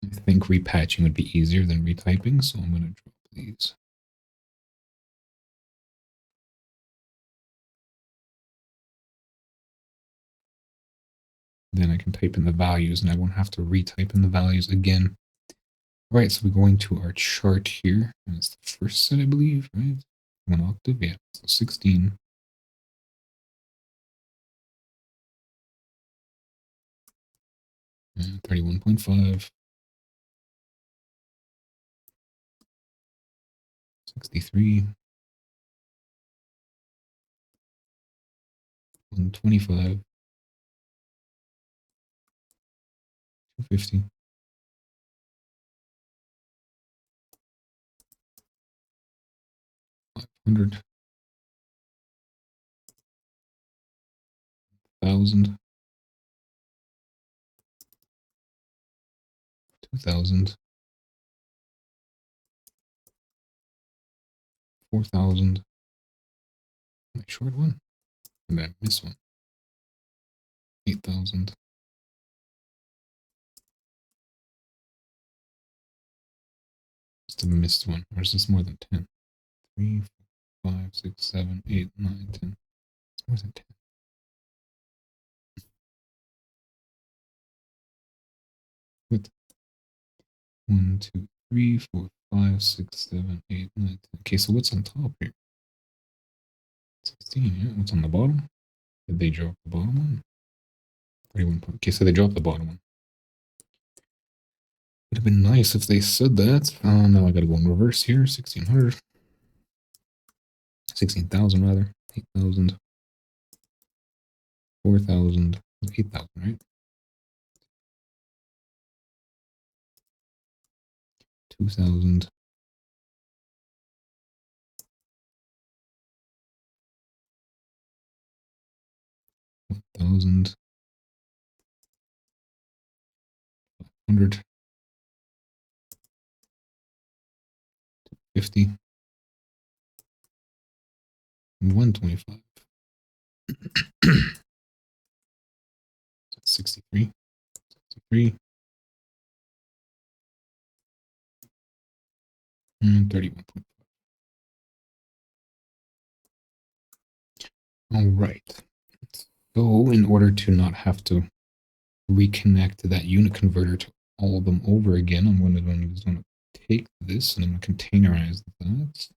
I think repatching would be easier than retyping, so I'm going to drop these. Then I can type in the values and I won't have to retype in the values again. All right, so we're going to our chart here. And it's the first set, I believe, right? 1 octave, yeah, so 16. And 31.5. 63. 125, 250, 500, 1,000, 2,000, 4,000. Am I short one? Or did I miss one? 8,000. It's the missed one. Or is this more than 10? 3, 4, 5, 6, 7, 8, 9, 10. It's more than 10. What? 1, 2, 3, 4, 5, 6, 7, 8, 9, 10. Okay, so what's on top here? 16, yeah. What's on the bottom? Did they drop the bottom one? 31. Okay, so they dropped the bottom one. Would have been nice if they said that. Now I gotta go in reverse here. 1,600. 16,000 rather. 8,000. 4,000. 8,000, right? 2,000. 1,000. 100. 50. And 125. 63. 63. And 31.5. All right. So in order to not have to reconnect that unit converter to all of them over again, I'm going to take this and I'm going to containerize that.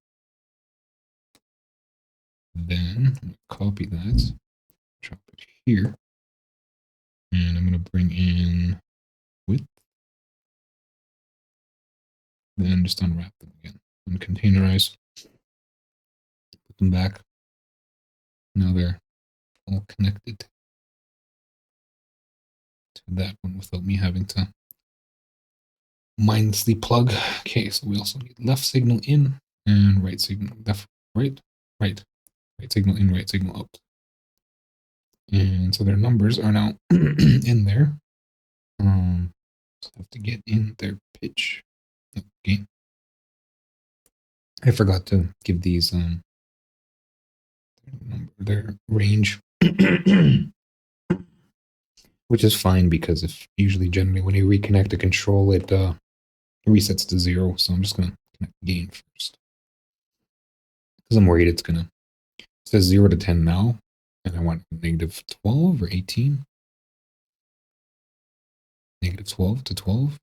Then I'm going to copy that, drop it here, and I'm going to bring in width, then just unwrap them again and containerize, put them back. Now they're all connected to that one without me having to mindlessly plug. Okay, so we also need left signal in and right signal, left, right, right signal in, right signal out. And so their numbers are now in there. So I have to get in their pitch. Okay. I forgot to give these their range, which is fine because if usually generally when you reconnect a control, it resets to 0. So I'm just gonna connect gain first because I'm worried it's gonna. It says 0 to 10 now, and I want negative 12 or 18. Negative 12 to 12.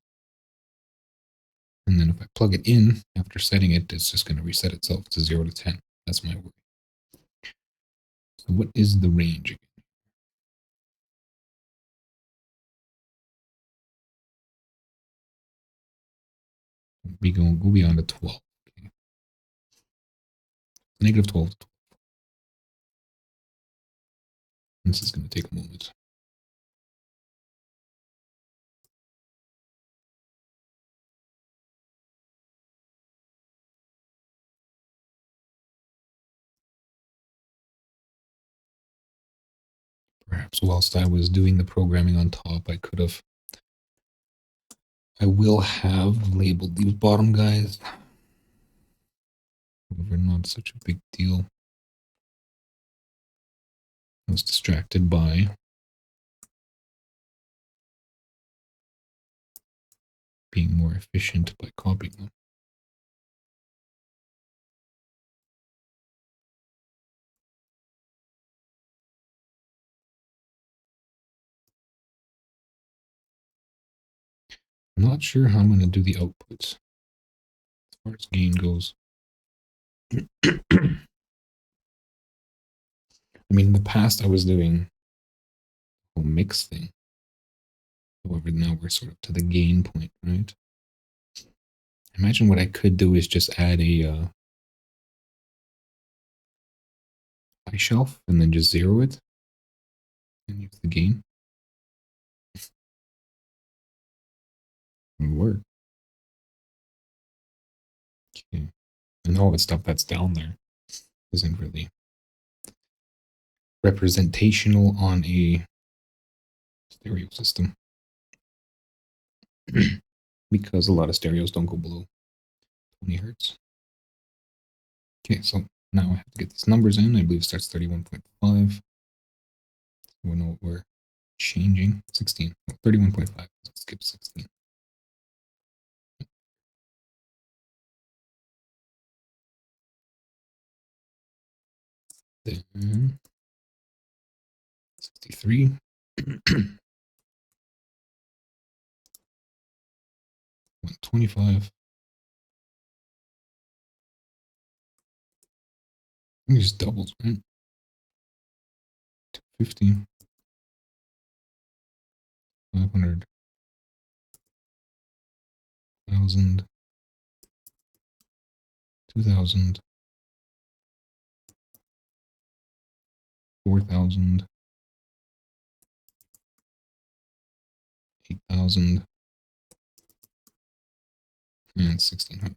And then if I plug it in after setting it, it's just going to reset itself to 0 to 10. That's my worry. So what is the range again? Go beyond the 12. Okay. Negative 12 to 12. This is going to take a moment. Perhaps whilst I was doing the programming on top, I will have labeled these bottom guys. However, not such a big deal. I was distracted by being more efficient by copying them. I'm not sure how I'm going to do the outputs as far as gain goes. I mean, in the past I was doing a whole mix thing. However, now we're sort of to the gain point, right? Imagine what I could do is just add a high shelf and then just 0 it. And use the gain. It'll work. Okay. And all the stuff that's down there isn't really representational on a stereo system. Because a lot of stereos don't go below 20 hertz. Okay, so now I have to get these numbers in. I believe it starts 31.5. We know what we're changing. 16. 31.5. Let's skip 16. Then 63. 125. It just doubles, right? 250. 500. 1,000. 2,000. 4,000. 8,000. And 1,600.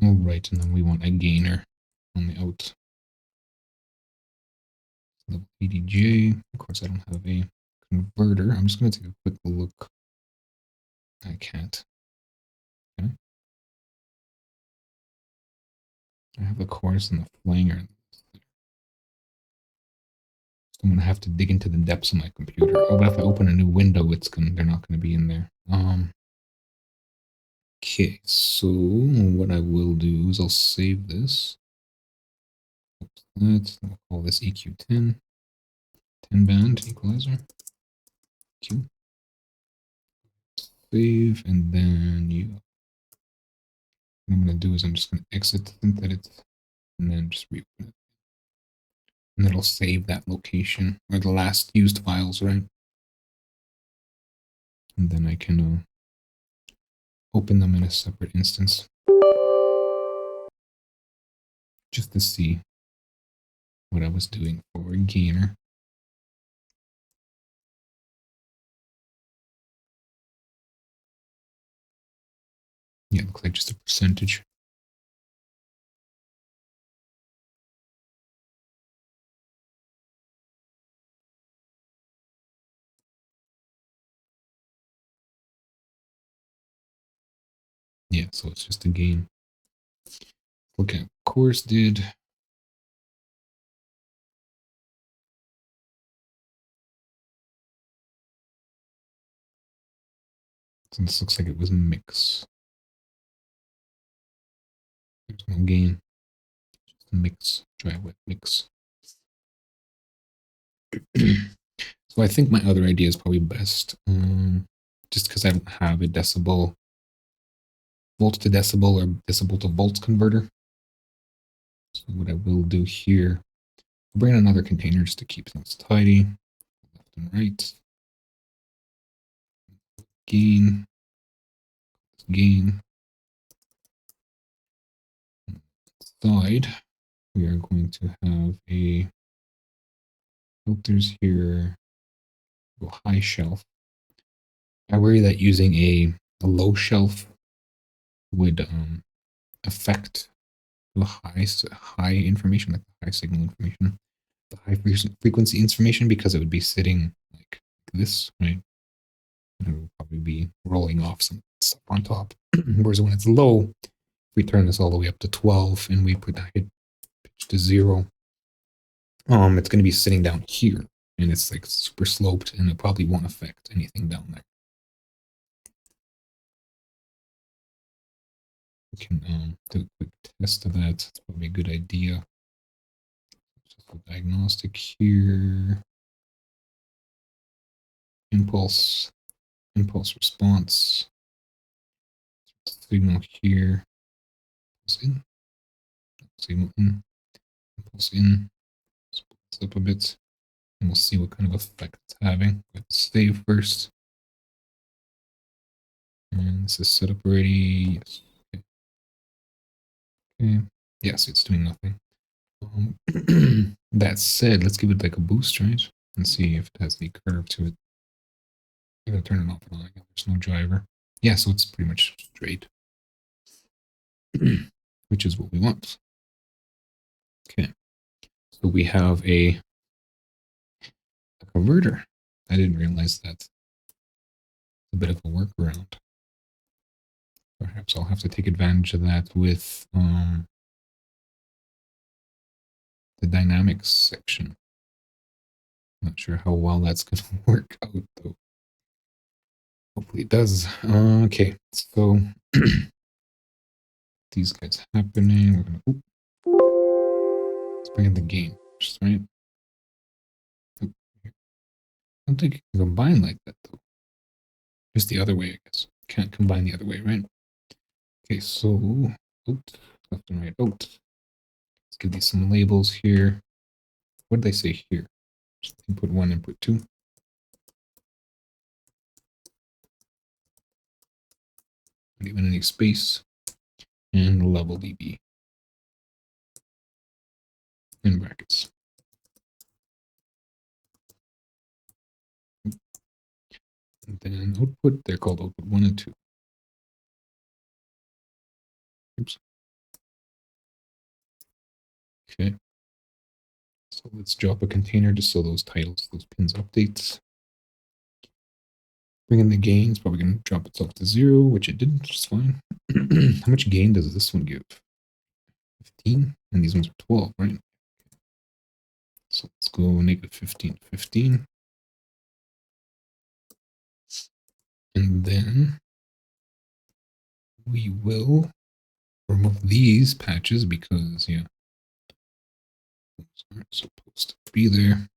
All right, and then we want a gainer on the out. Level 80J. Of course, I don't have a converter. I'm just going to take a quick look. I can't. Okay. I have the chorus and the flanger. So I'm going to have to dig into the depths of my computer. Oh, but if I open a new window, they're not going to be in there. Okay, so what I will do is I'll save this. Let's call this EQ10. 10 band equalizer. Q. Save, and then what I'm going to do is I'm just going to exit SynthEdit and then just reopen it. And it'll save that location or the last used files, right? And then I can open them in a separate instance just to see what I was doing for a gainer. Yeah, it looks like just a percentage. Yeah, so it's just a gain. Look at course did. So this looks like it was mix. There's no gain. Just a mix. Try with mix. So I think my other idea is probably best. Just because I don't have a decibel, volt to decibel or decibel to volt converter. So what I will do here, I'll bring in another container just to keep things tidy. Left and right. Gain. Gain. Side. We are going to have a filters here. Go high shelf. I worry that using a low shelf would affect the high information, like the high signal information, the high frequency information, because it would be sitting like this, right? And it would probably be rolling off some stuff on top. Whereas when it's low, if we turn this all the way up to 12 and we put the hit pitch to 0, it's going to be sitting down here, and it's like super sloped, and it probably won't affect anything down there. We can do a quick test of that. It's probably a good idea. Just a diagnostic here. Impulse response. Signal here. Impulse in. Signal in. Impulse in. Split up a bit. And we'll see what kind of effect it's having. Let's save first. And this is set up already. Yes. Okay. Okay. Yes, it's doing nothing. That said, let's give it like a boost, right? And see if it has the curve to it. I'm gonna turn it off and on. There's no driver. Yeah, so it's pretty much straight, which is what we want. Okay. So we have a converter. I didn't realize that's a bit of a workaround. Perhaps I'll have to take advantage of that with the dynamics section. Not sure how well that's going to work out, though. Hopefully it does. Okay, so these guys happening. We're gonna let's bring in the gain, right? I don't think you can combine like that, though. Just the other way, I guess. Can't combine the other way, right? Okay, so out, left and right out. Let's give these some labels here. What did they say here? Just input 1, input 2. Not even any space. And level dB in brackets. And then output, they're called output 1 and 2. Oops. Okay. So let's drop a container just so those titles, those pins updates. Bring in the gains, probably going to drop itself to 0, which it didn't, which is fine. How much gain does this one give? 15? And these ones are 12, right? So let's go negative 15, 15. And then we will remove these patches because, yeah, those aren't supposed to be there.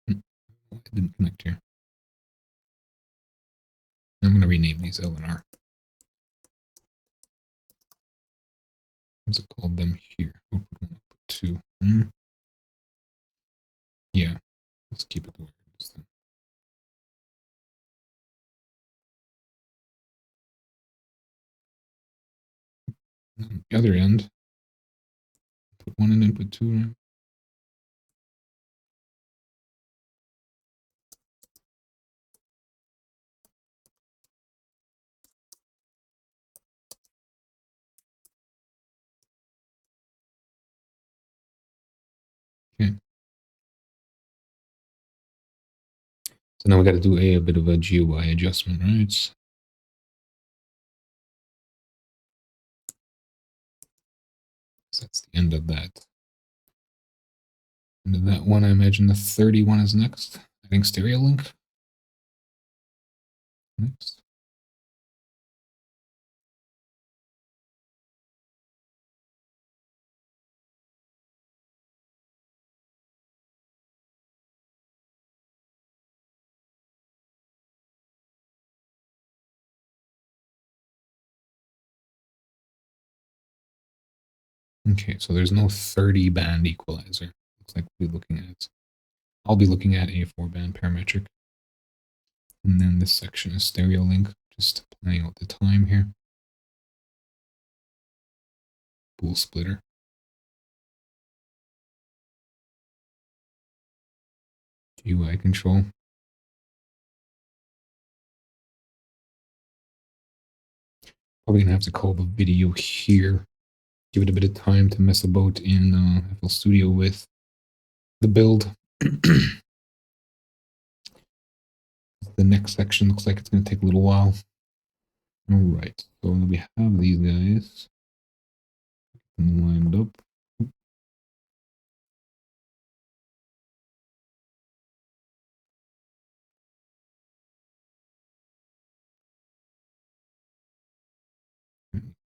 It didn't connect here. I'm going to rename these L and R. What's it called them here? Output 1, output 2. Yeah, let's keep it the way it is then. And on the other end, input 1 and input 2. Right? Okay. So now we got to do a bit of a GUI adjustment, right? So that's the end of that. End of that one. I imagine the 31 is next. I think stereo link. Next. Okay, so there's no 30 band equalizer. Looks like I'll be looking at a 4-band parametric. And then this section is stereo link, just playing out the time here. Bool splitter. GUI control. Probably gonna have to call the video here. Give it a bit of time to mess about in FL Studio with the build. The next section looks like it's going to take a little while. All right, so we have these guys lined up.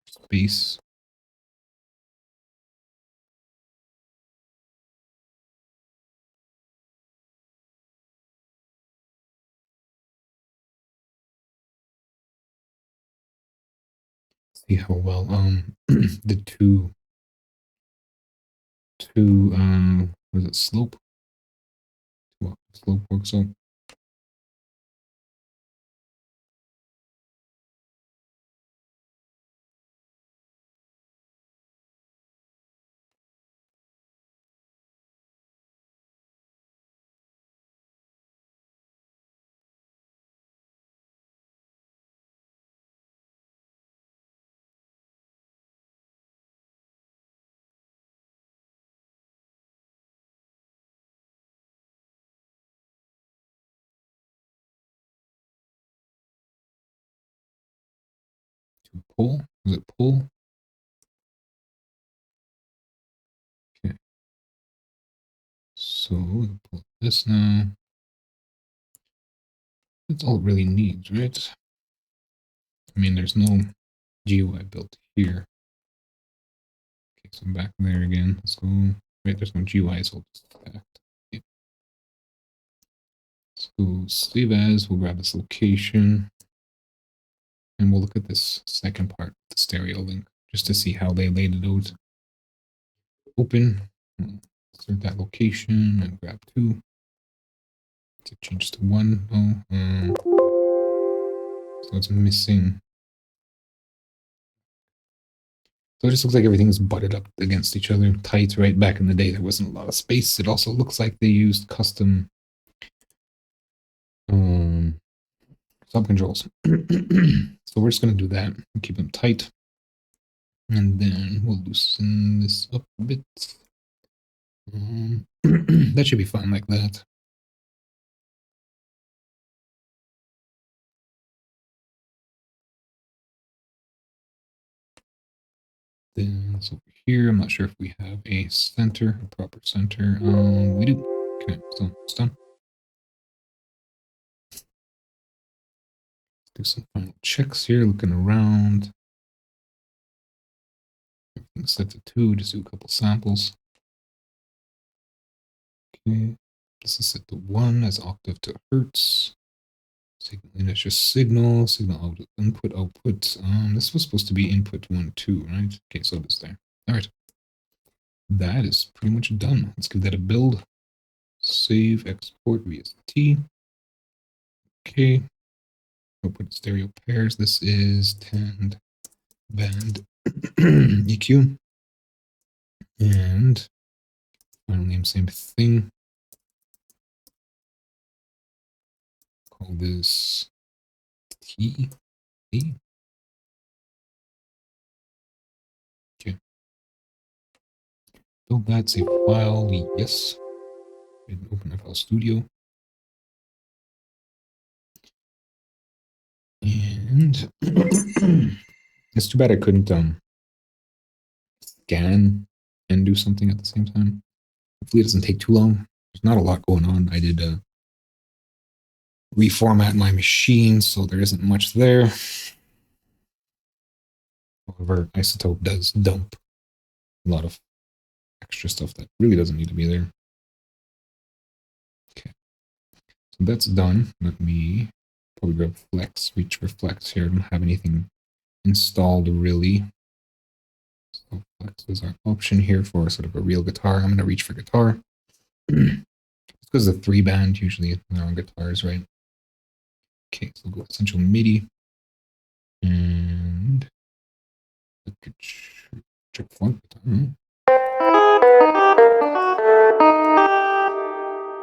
Space. See how well the two what is it, slope? Well, slope works out. To pull. Is it pull? Okay. So we'll pull this now. That's all it really needs, right? I mean, there's no GUI built here. Okay, so I'm back there again. Let's go. Wait, there's no GUI, so I'll just back. Okay. Let's go save as. We'll grab this location. And we'll look at this second part, the stereo link, just to see how they laid it out. Open. Insert that location and grab 2. To change to 1. Oh, so it's missing. So it just looks like everything's butted up against each other tight. Right back in the day, there wasn't a lot of space. It also looks like they used custom sub controls. So we're just going to do that and keep them tight. And then we'll loosen this up a bit. That should be fine like that. Then so over here, I'm not sure if we have a center, a proper center. We do. Okay, so it's done. Do some final checks here, looking around. Everything's set to 2, just do a couple samples. Okay, this is set to 1 as octave to hertz. Signal in is just signal, signal out, input, output. This was supposed to be input 1, 2, right? Okay, so it is there. All right. That is pretty much done. Let's give that a build. Save, export, VST. Okay. Output stereo pairs. This is 10 band EQ. And final name, same thing. Call this T. Okay. Build that, save file. Yes. And open FL Studio. And it's too bad I couldn't scan and do something at the same time. Hopefully it doesn't take too long. There's not a lot going on. I did reformat my machine, so there isn't much there. However, Isotope does dump a lot of extra stuff that really doesn't need to be there. Okay, so that's done. Let me probably grab Flex, reach for Flex here. I don't have anything installed really. So Flex is our option here for sort of a real guitar. I'm going to reach for guitar. It's because the 3-band usually they're on guitars, right? Okay, so we'll go Essential MIDI. And check funk guitar.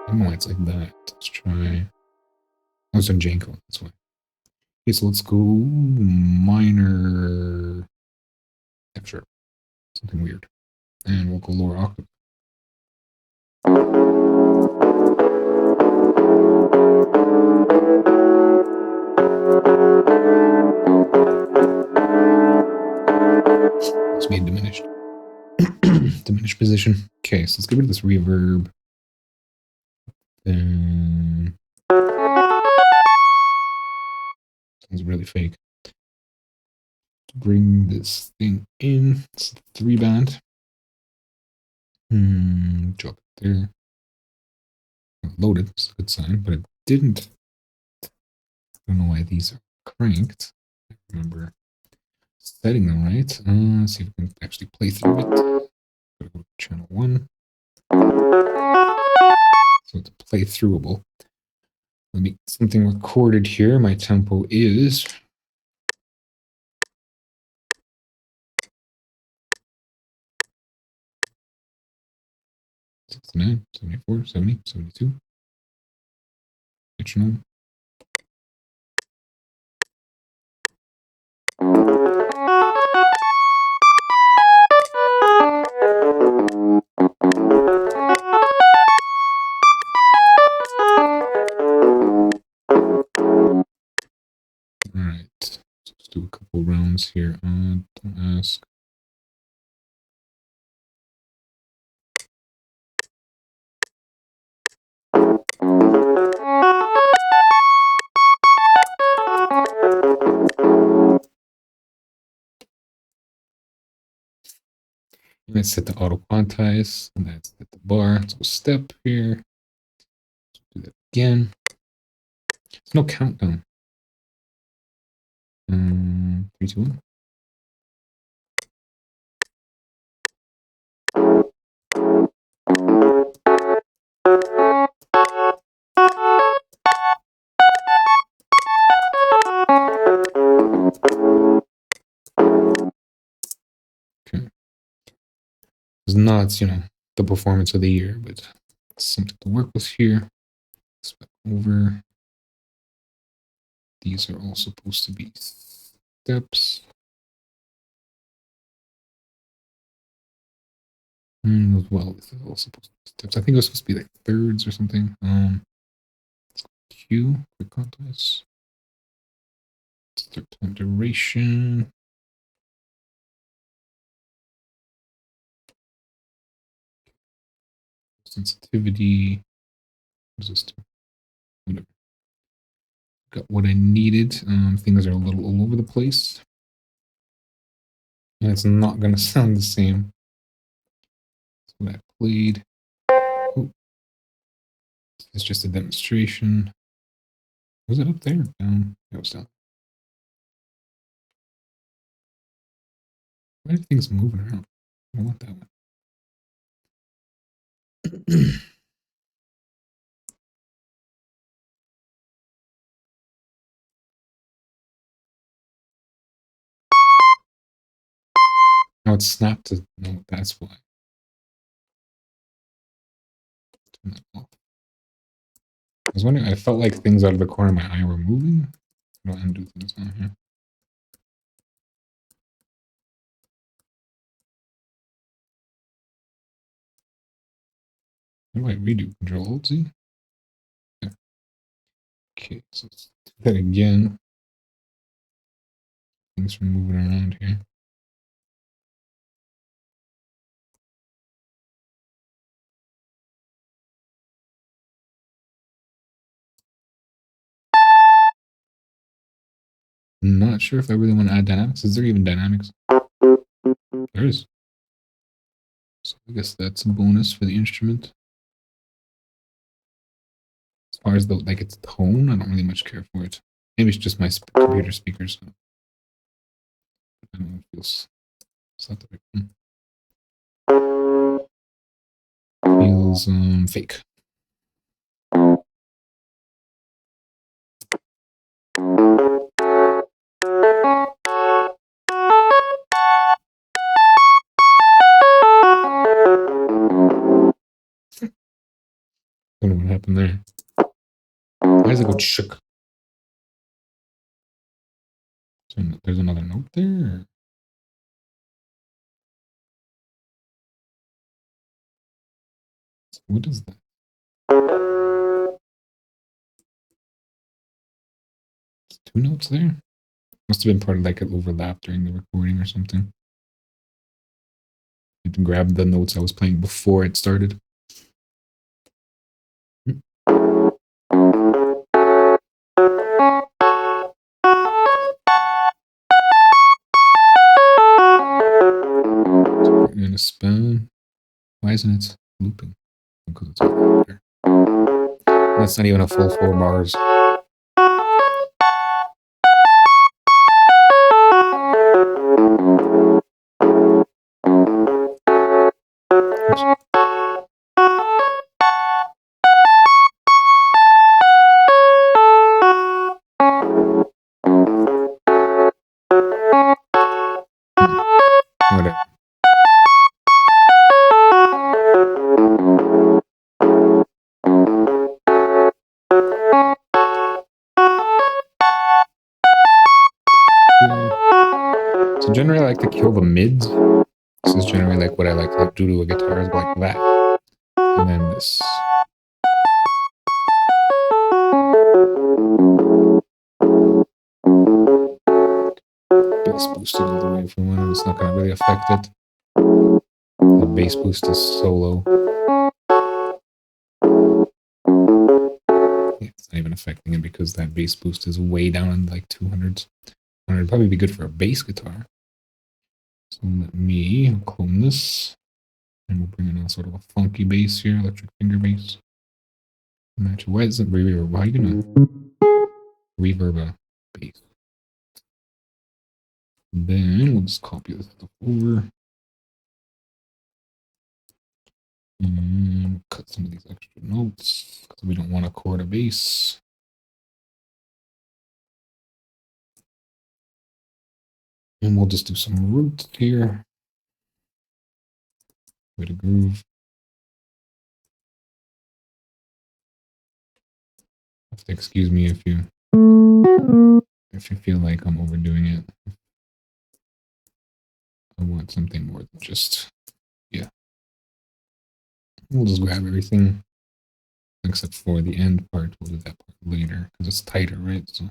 I don't know why it's like that. Let's try. Oh, it's on Janko. That's why. Okay, so let's go minor F sharp. Something weird. And we'll go lower octave. Let's be diminished. Diminished position. Okay, so let's get rid of this reverb. Then sounds really fake. Bring this thing in. It's 3-band. Drop it there. Loaded. It's a good sign, but it didn't. I don't know why these are cranked. I remember setting them right. Let's see if we can actually play through it. Go to channel 1. So it's play throughable. Let me get something recorded here. My tempo is 69, 74, 70, 72. Metronome. All right, so let's do a couple rounds here. Let's set the auto quantize, and that's at the bar. So step here. Do that again. There's no countdown. 3, 2, 1. Okay. It's not, the performance of the year, but something to work with here. Step over. These are all supposed to be steps. Well, this is all supposed to be steps. I think it was supposed to be like thirds or something. Q, quick quantize. Start time duration. Sensitivity. What does this do? Whatever. Got what I needed. Things are a little all over the place. And it's not going to sound the same. So what I played. Oh. It's just a demonstration. Was it up there or down? It was down. Why are things moving around? I want that one. No, it's snapped to no, that's why. Turn that off. I was wondering, I felt like things out of the corner of my eye were moving. I'll undo things on here. What do I redo? Control-Alt-Z? Okay, so let's do that again. Things are moving around here. I'm not sure if I really want to add dynamics. Is there even dynamics? There is. So I guess that's a bonus for the instrument. As far as like its tone, I don't really much care for it. Maybe it's just my computer speakers. So I don't know, it feels fake. I don't know what happened there. Why does it go shook? So there's another note there? What is that? There's 2 notes there? Must have been part of like an overlap during the recording or something. I had to grab the notes I was playing before it started. In a span. Why isn't it looping? Because it's over there. That's not even a full 4 bars. Oops. Whatever. So generally I like to kill the mids. This is generally like what I like to do to a guitar is like that. And then this. Bass boosted all the way from one, it's not going to really affect it. The bass boost is so low. Yeah, it's not even affecting it because that bass boost is way down in like 200s. It would probably be good for a bass guitar. So let me clone this, and we'll bring in a sort of a funky bass here, electric finger bass. Match. Why is it reverb? Why are you gonna reverb a bass? Then we'll just copy this stuff over and cut some of these extra notes because we don't want to chord a bass. And we'll just do some roots here. Way to groove. Have to excuse me if you feel like I'm overdoing it. I want something more than just, yeah. We'll just grab everything except for the end part. We'll do that part later because it's tighter, right? So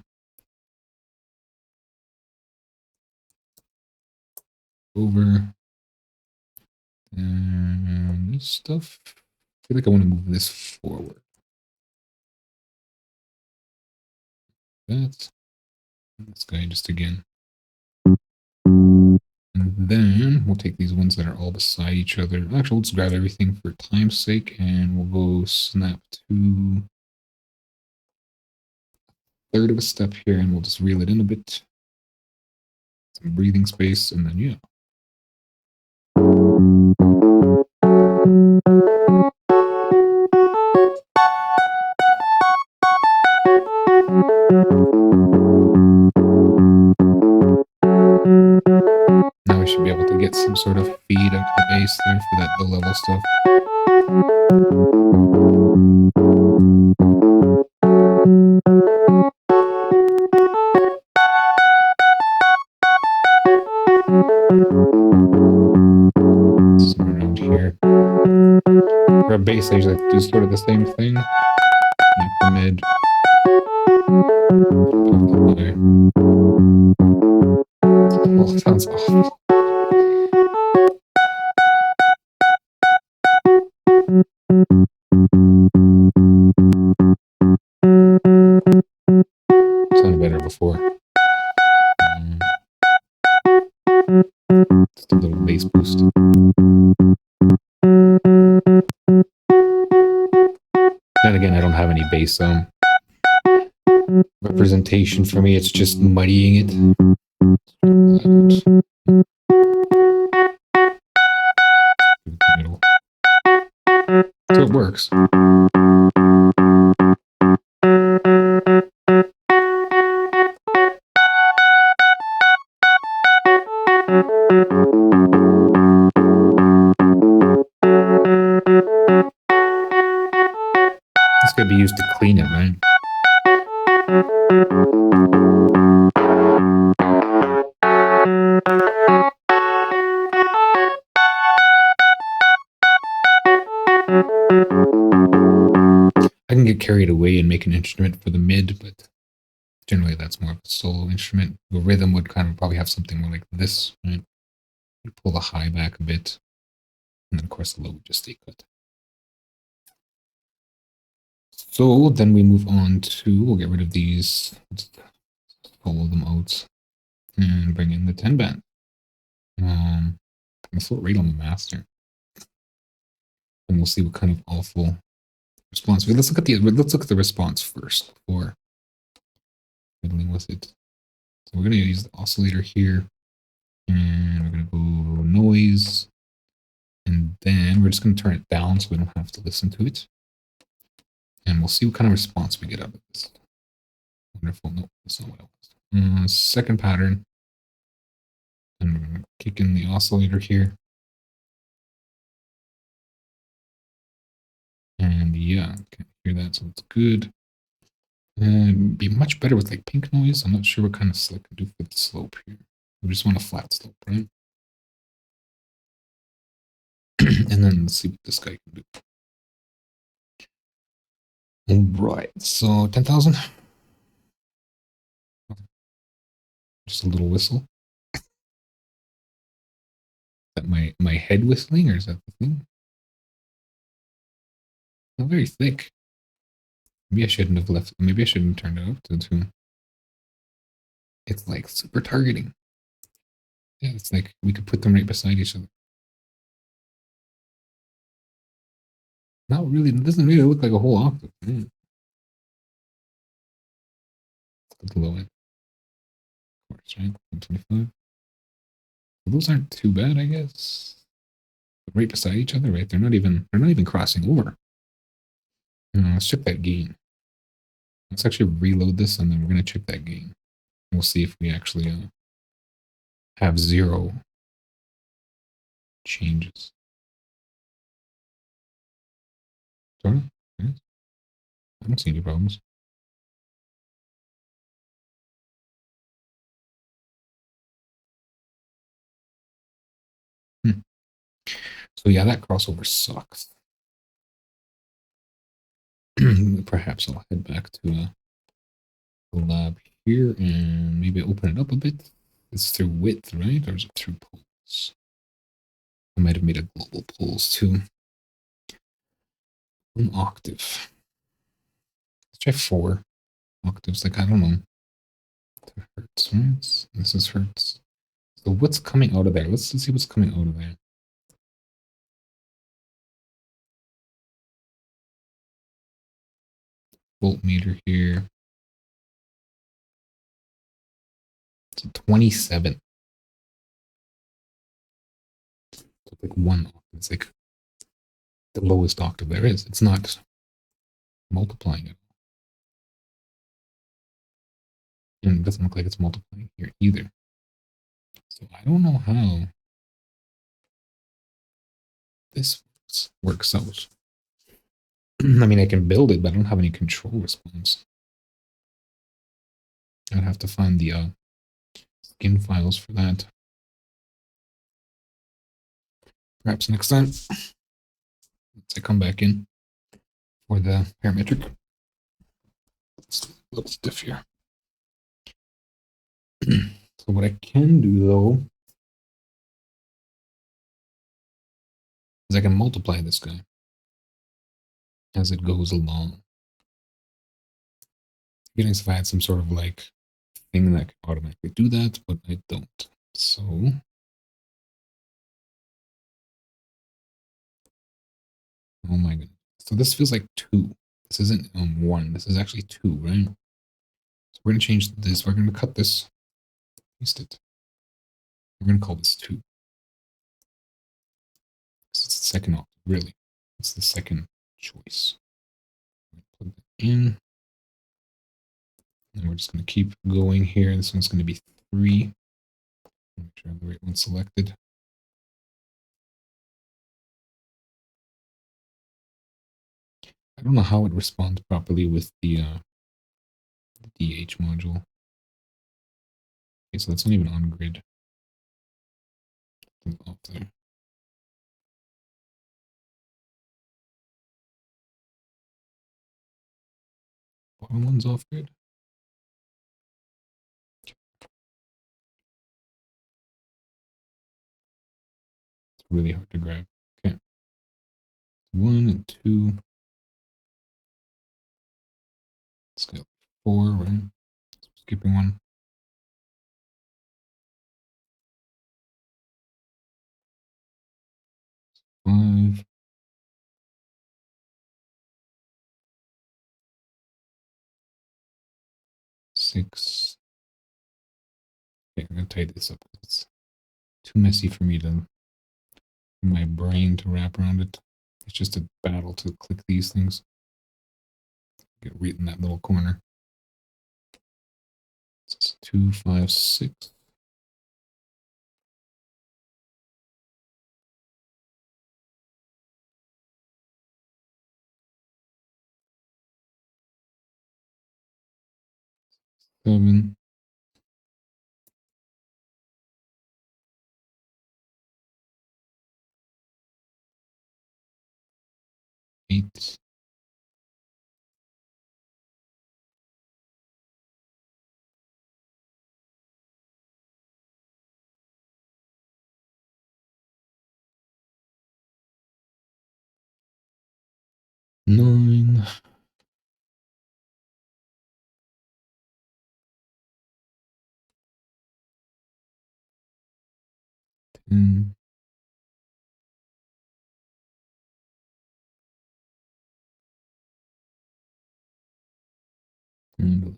over. And this stuff, I feel like I want to move this forward. That. This guy just again. And then we'll take these ones that are all beside each other. Actually, let's grab everything for time's sake, and we'll go snap to a third of a step here, and we'll just reel it in a bit. Some breathing space, and then yeah. Now we should be able to get some sort of feed out of the bass there for that low level stuff. Somewhere around here. For a bass, I usually do sort of the same thing. Like the mid. Oh, it sounds awful. Sounded better before. Just a little bass boost. Then again, I don't have any bass representation for me. It's just muddying it. So it works. This could be used to clean it, right? I can get carried away and make an instrument for the mid, but generally that's more of a solo instrument. The rhythm would kind of probably have something more like this, right? You pull the high back a bit, and then of course the low would just stay cut. So then we move on to, we'll get rid of these, just follow them out, and bring in the 10 band. Let's put right on the master, and we'll see what kind of awful response. Let's look at the response first before fiddling with it. So we're going to use the oscillator here, and we're going to go noise, and then we're just going to turn it down so we don't have to listen to it. And we'll see what kind of response we get out of this. Wonderful. No, that's not what I want. Second pattern. And we're going to kick in the oscillator here. And yeah, can't hear that, so it's good. And be much better with like pink noise. I'm not sure what kind of select can do for the slope here. We just want a flat slope, right? And then let's see what this guy can do. All right, so 10,000. Just a little whistle. Is that my head whistling, or is that the thing? Not very thick. Maybe I shouldn't have left. Maybe I shouldn't have turned it up to 2. It's like super targeting. Yeah, it's like we could put them right beside each other. Not really. It doesn't really look like a whole octave. The low end, of course, right? 125. Well, those aren't too bad, I guess. But right beside each other, right? They're not even crossing over. Let's check that gain. Let's actually reload this, and then we're gonna check that gain. We'll see if we actually have zero changes. Sort of. Yes. I don't see any problems. So yeah, that crossover sucks. Perhaps I'll head back to the lab here and maybe open it up a bit. It's through width, right? Or is it through pulse? I might have made a global pulse too. An octave. Let's try 4 octaves. Like, I don't know. Hertz, right? This is hertz. So what's coming out of there? Let's see what's coming out of there. Voltmeter here. It's a 27. So it's like 1 octave. It's like the lowest octave there is. It's not multiplying it. And it doesn't look like it's multiplying here either. So I don't know how this works out. I mean, I can build it, but I don't have any control response. I'd have to find the skin files for that. Perhaps next time. Once I come back in for the parametric. It's a little stiff here. So what I can do though is I can multiply this guy as it goes along. Getting if I had some sort of like thing that can automatically do that, but I don't. So oh my goodness. So this feels like 2. This isn't 1. This is actually 2, right? So we're gonna change this. We're gonna cut this. Paste it. We're gonna call this 2. It's the second octave, really. It's the second choice. Plug that in. And we're just going to keep going here. This one's going to be 3. Make sure I have the right one selected. I don't know how it responds properly with the DH module. Okay, so that's not even on grid. Off there. Bottom one's off grid. It's really hard to grab. Okay. 1 and 2. Let's go 4, right? Skipping 1. 5. 6. Okay, I'm going to tidy this up. It's too messy for me to, for my brain to wrap around it. It's just a battle to click these things. Get right in that little corner. 2, 5, 6. Seven. 8. 9. And and 10?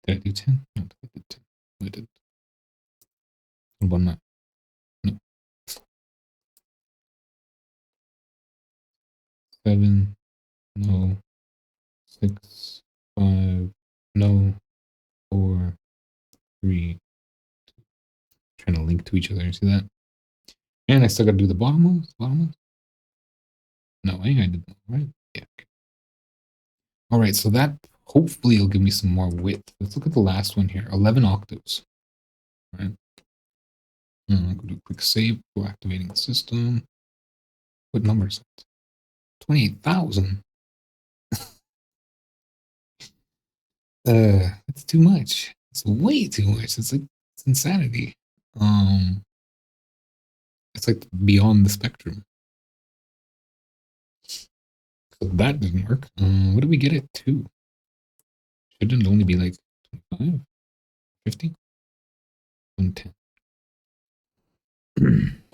Did I do 10? No, I did 10. I did. What about that? No. 7, no. 6, 5, no. 4, 3. Trying to link to each other. See that? And I still got to do the bottom ones. Bottom ones. No, I did that, right? Yeah. Okay. All right. So that hopefully will give me some more width. Let's look at the last one here. 11 octaves. All right. I'm going to do a quick save for activating the system. What number is it? 28,000. It's too much. It's way too much. It's like it's insanity. Um, it's like beyond the spectrum. So that didn't work. What did we get it to? Shouldn't it only be like 25, 50, 110?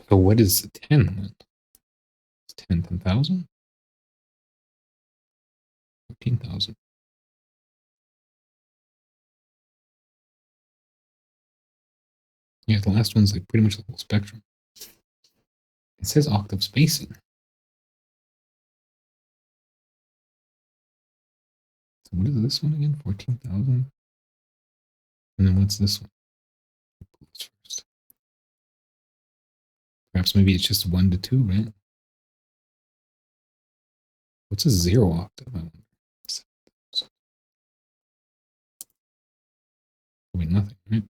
So what is 10 then? It's 10, 10,000? 15,000. Yeah, the last one's like pretty much the whole spectrum. It says octave spacing. So what is this one again? 14,000? And then what's this one? Pull this first. Perhaps maybe it's just 1 to 2, right? What's a 0 octave? I wonder. Probably nothing, right?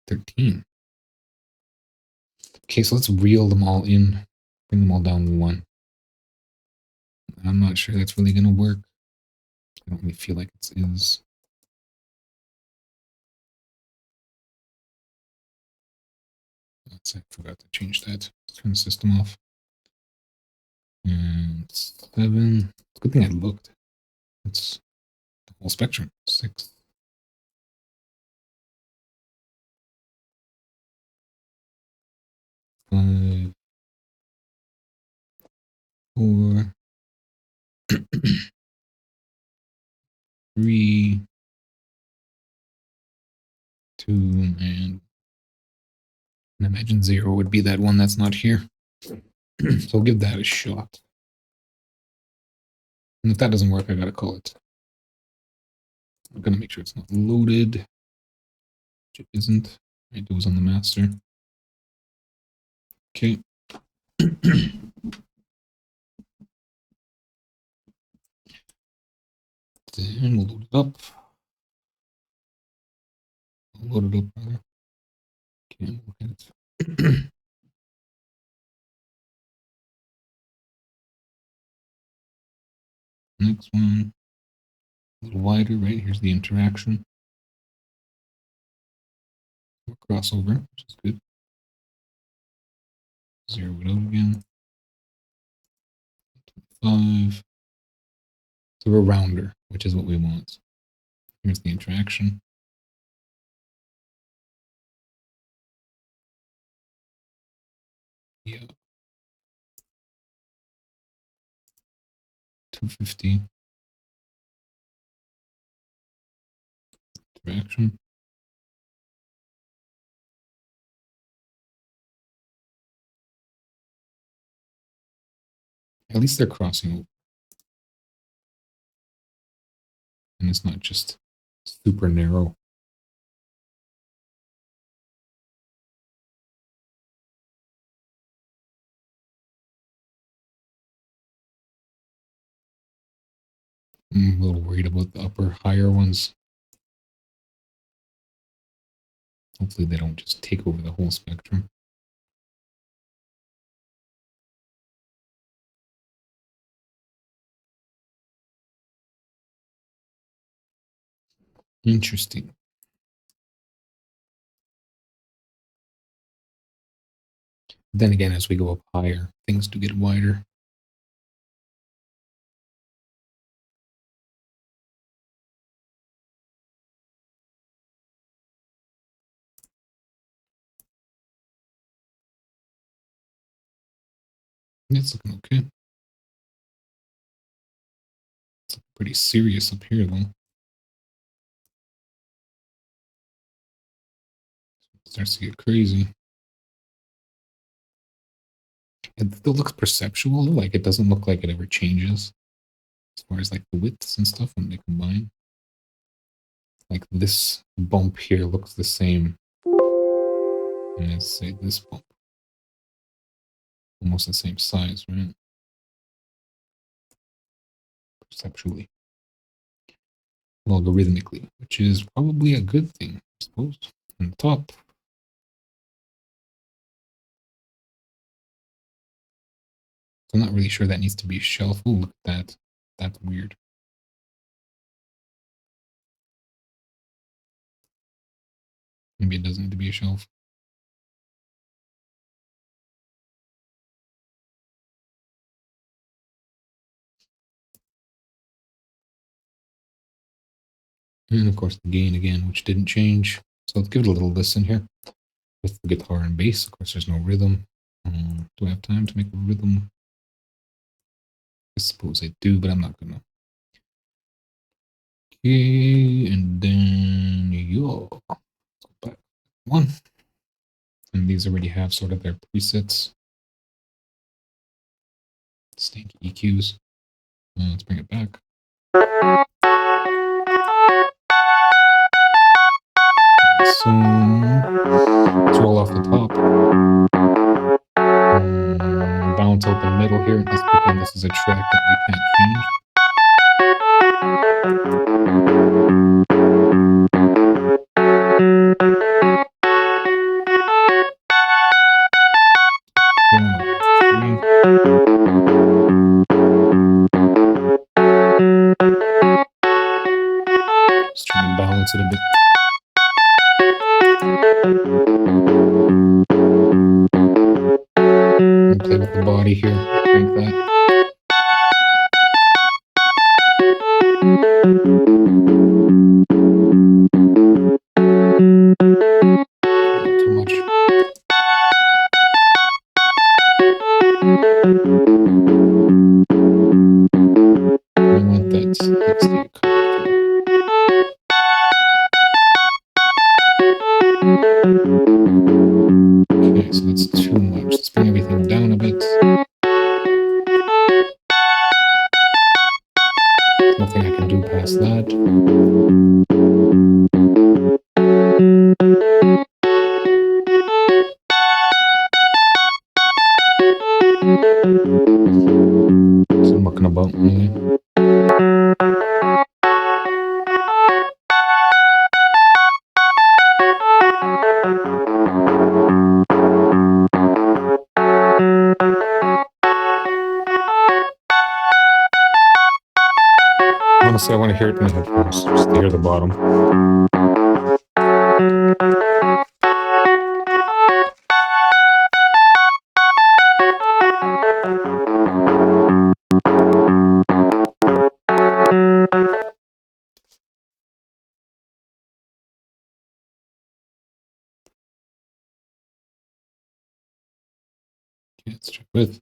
13. Okay, so let's reel them all in. Bring them all down to 1. I'm not sure that's really going to work. I don't really feel like it is. I forgot to change that. Let's turn the system off. And 7. It's a good thing I looked. It's the whole spectrum. 6. 5. 4. 3. 2. And imagine 0 would be that one that's not here. So we'll give that a shot. And if that doesn't work, I gotta call it. I'm gonna make sure it's not loaded. Which it isn't. Right, it was on the master. Okay. Then we'll load it up. Load it up, rather. Okay, look at it. Next one. A little wider, right? Here's the interaction. More crossover, which is good. 0 it out again. 5. So we're rounder, which is what we want. Here's the interaction. Yeah. 250. Interaction. At least they're crossing over. And it's not just super narrow. I'm a little worried about the upper higher ones. Hopefully they don't just take over the whole spectrum. Interesting. Then again, as we go up higher, things do get wider. It's looking okay. It's pretty serious up here, though. It starts to get crazy. It still looks perceptual, like it doesn't look like it ever changes as far as like the widths and stuff when they combine. Like this bump here looks the same as, say, this bump. Almost the same size, right? Perceptually. Logarithmically, which is probably a good thing, I suppose. On the top. So I'm not really sure that needs to be a shelf. Oh, look at that. That's weird. Maybe it doesn't need to be a shelf. And of course the gain again, which didn't change. So let's give it a little listen here. With the guitar and bass, of course there's no rhythm. Do I have time to make a rhythm? I suppose I do, but I'm not gonna. Okay, and then yo, back one. And these already have sort of their presets. Stanky EQs. Let's bring it back. So let's roll off the top. Bounce open middle here. Let's pretend this is a track that we can't change. Just trying to balance it a bit. And play with the body here. Crank that. Not too much. I want that 60 Okay, so that's too much. Let's bring everything down a bit. There's nothing I can do past that. So I'm mucking about really. Honestly, I want to hear it in the headphones, just to hear the bottom. Okay, let's check with.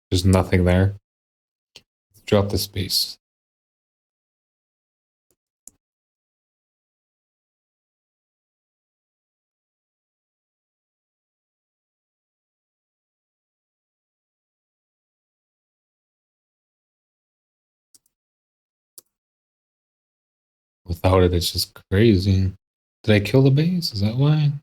There's nothing there. Let's drop the space. Without it, it's just crazy. Did I kill the bass? Is that why?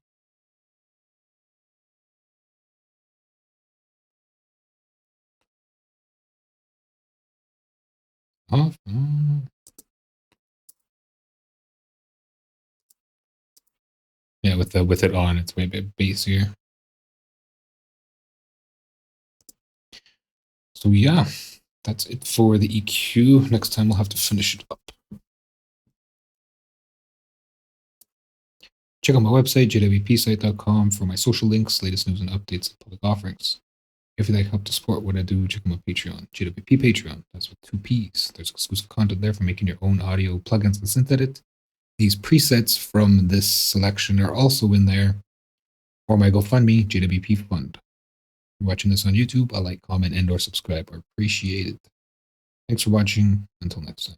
Off? Yeah, with it on, it's way a bit bassier. So yeah, That's it for the EQ. Next time we'll have to finish it up. Check out my website, jwpsite.com, for my social links, latest news and updates, and public offerings. If you'd like help to support what I do, check out my Patreon, JWP Patreon. That's with 2 P's. There's exclusive content there for making your own audio plugins and SynthEdit. These presets from this selection are also in there. Or my GoFundMe, JWP Fund. If you're watching this on YouTube, a like, comment, and/or subscribe are appreciated. Thanks for watching. Until next time.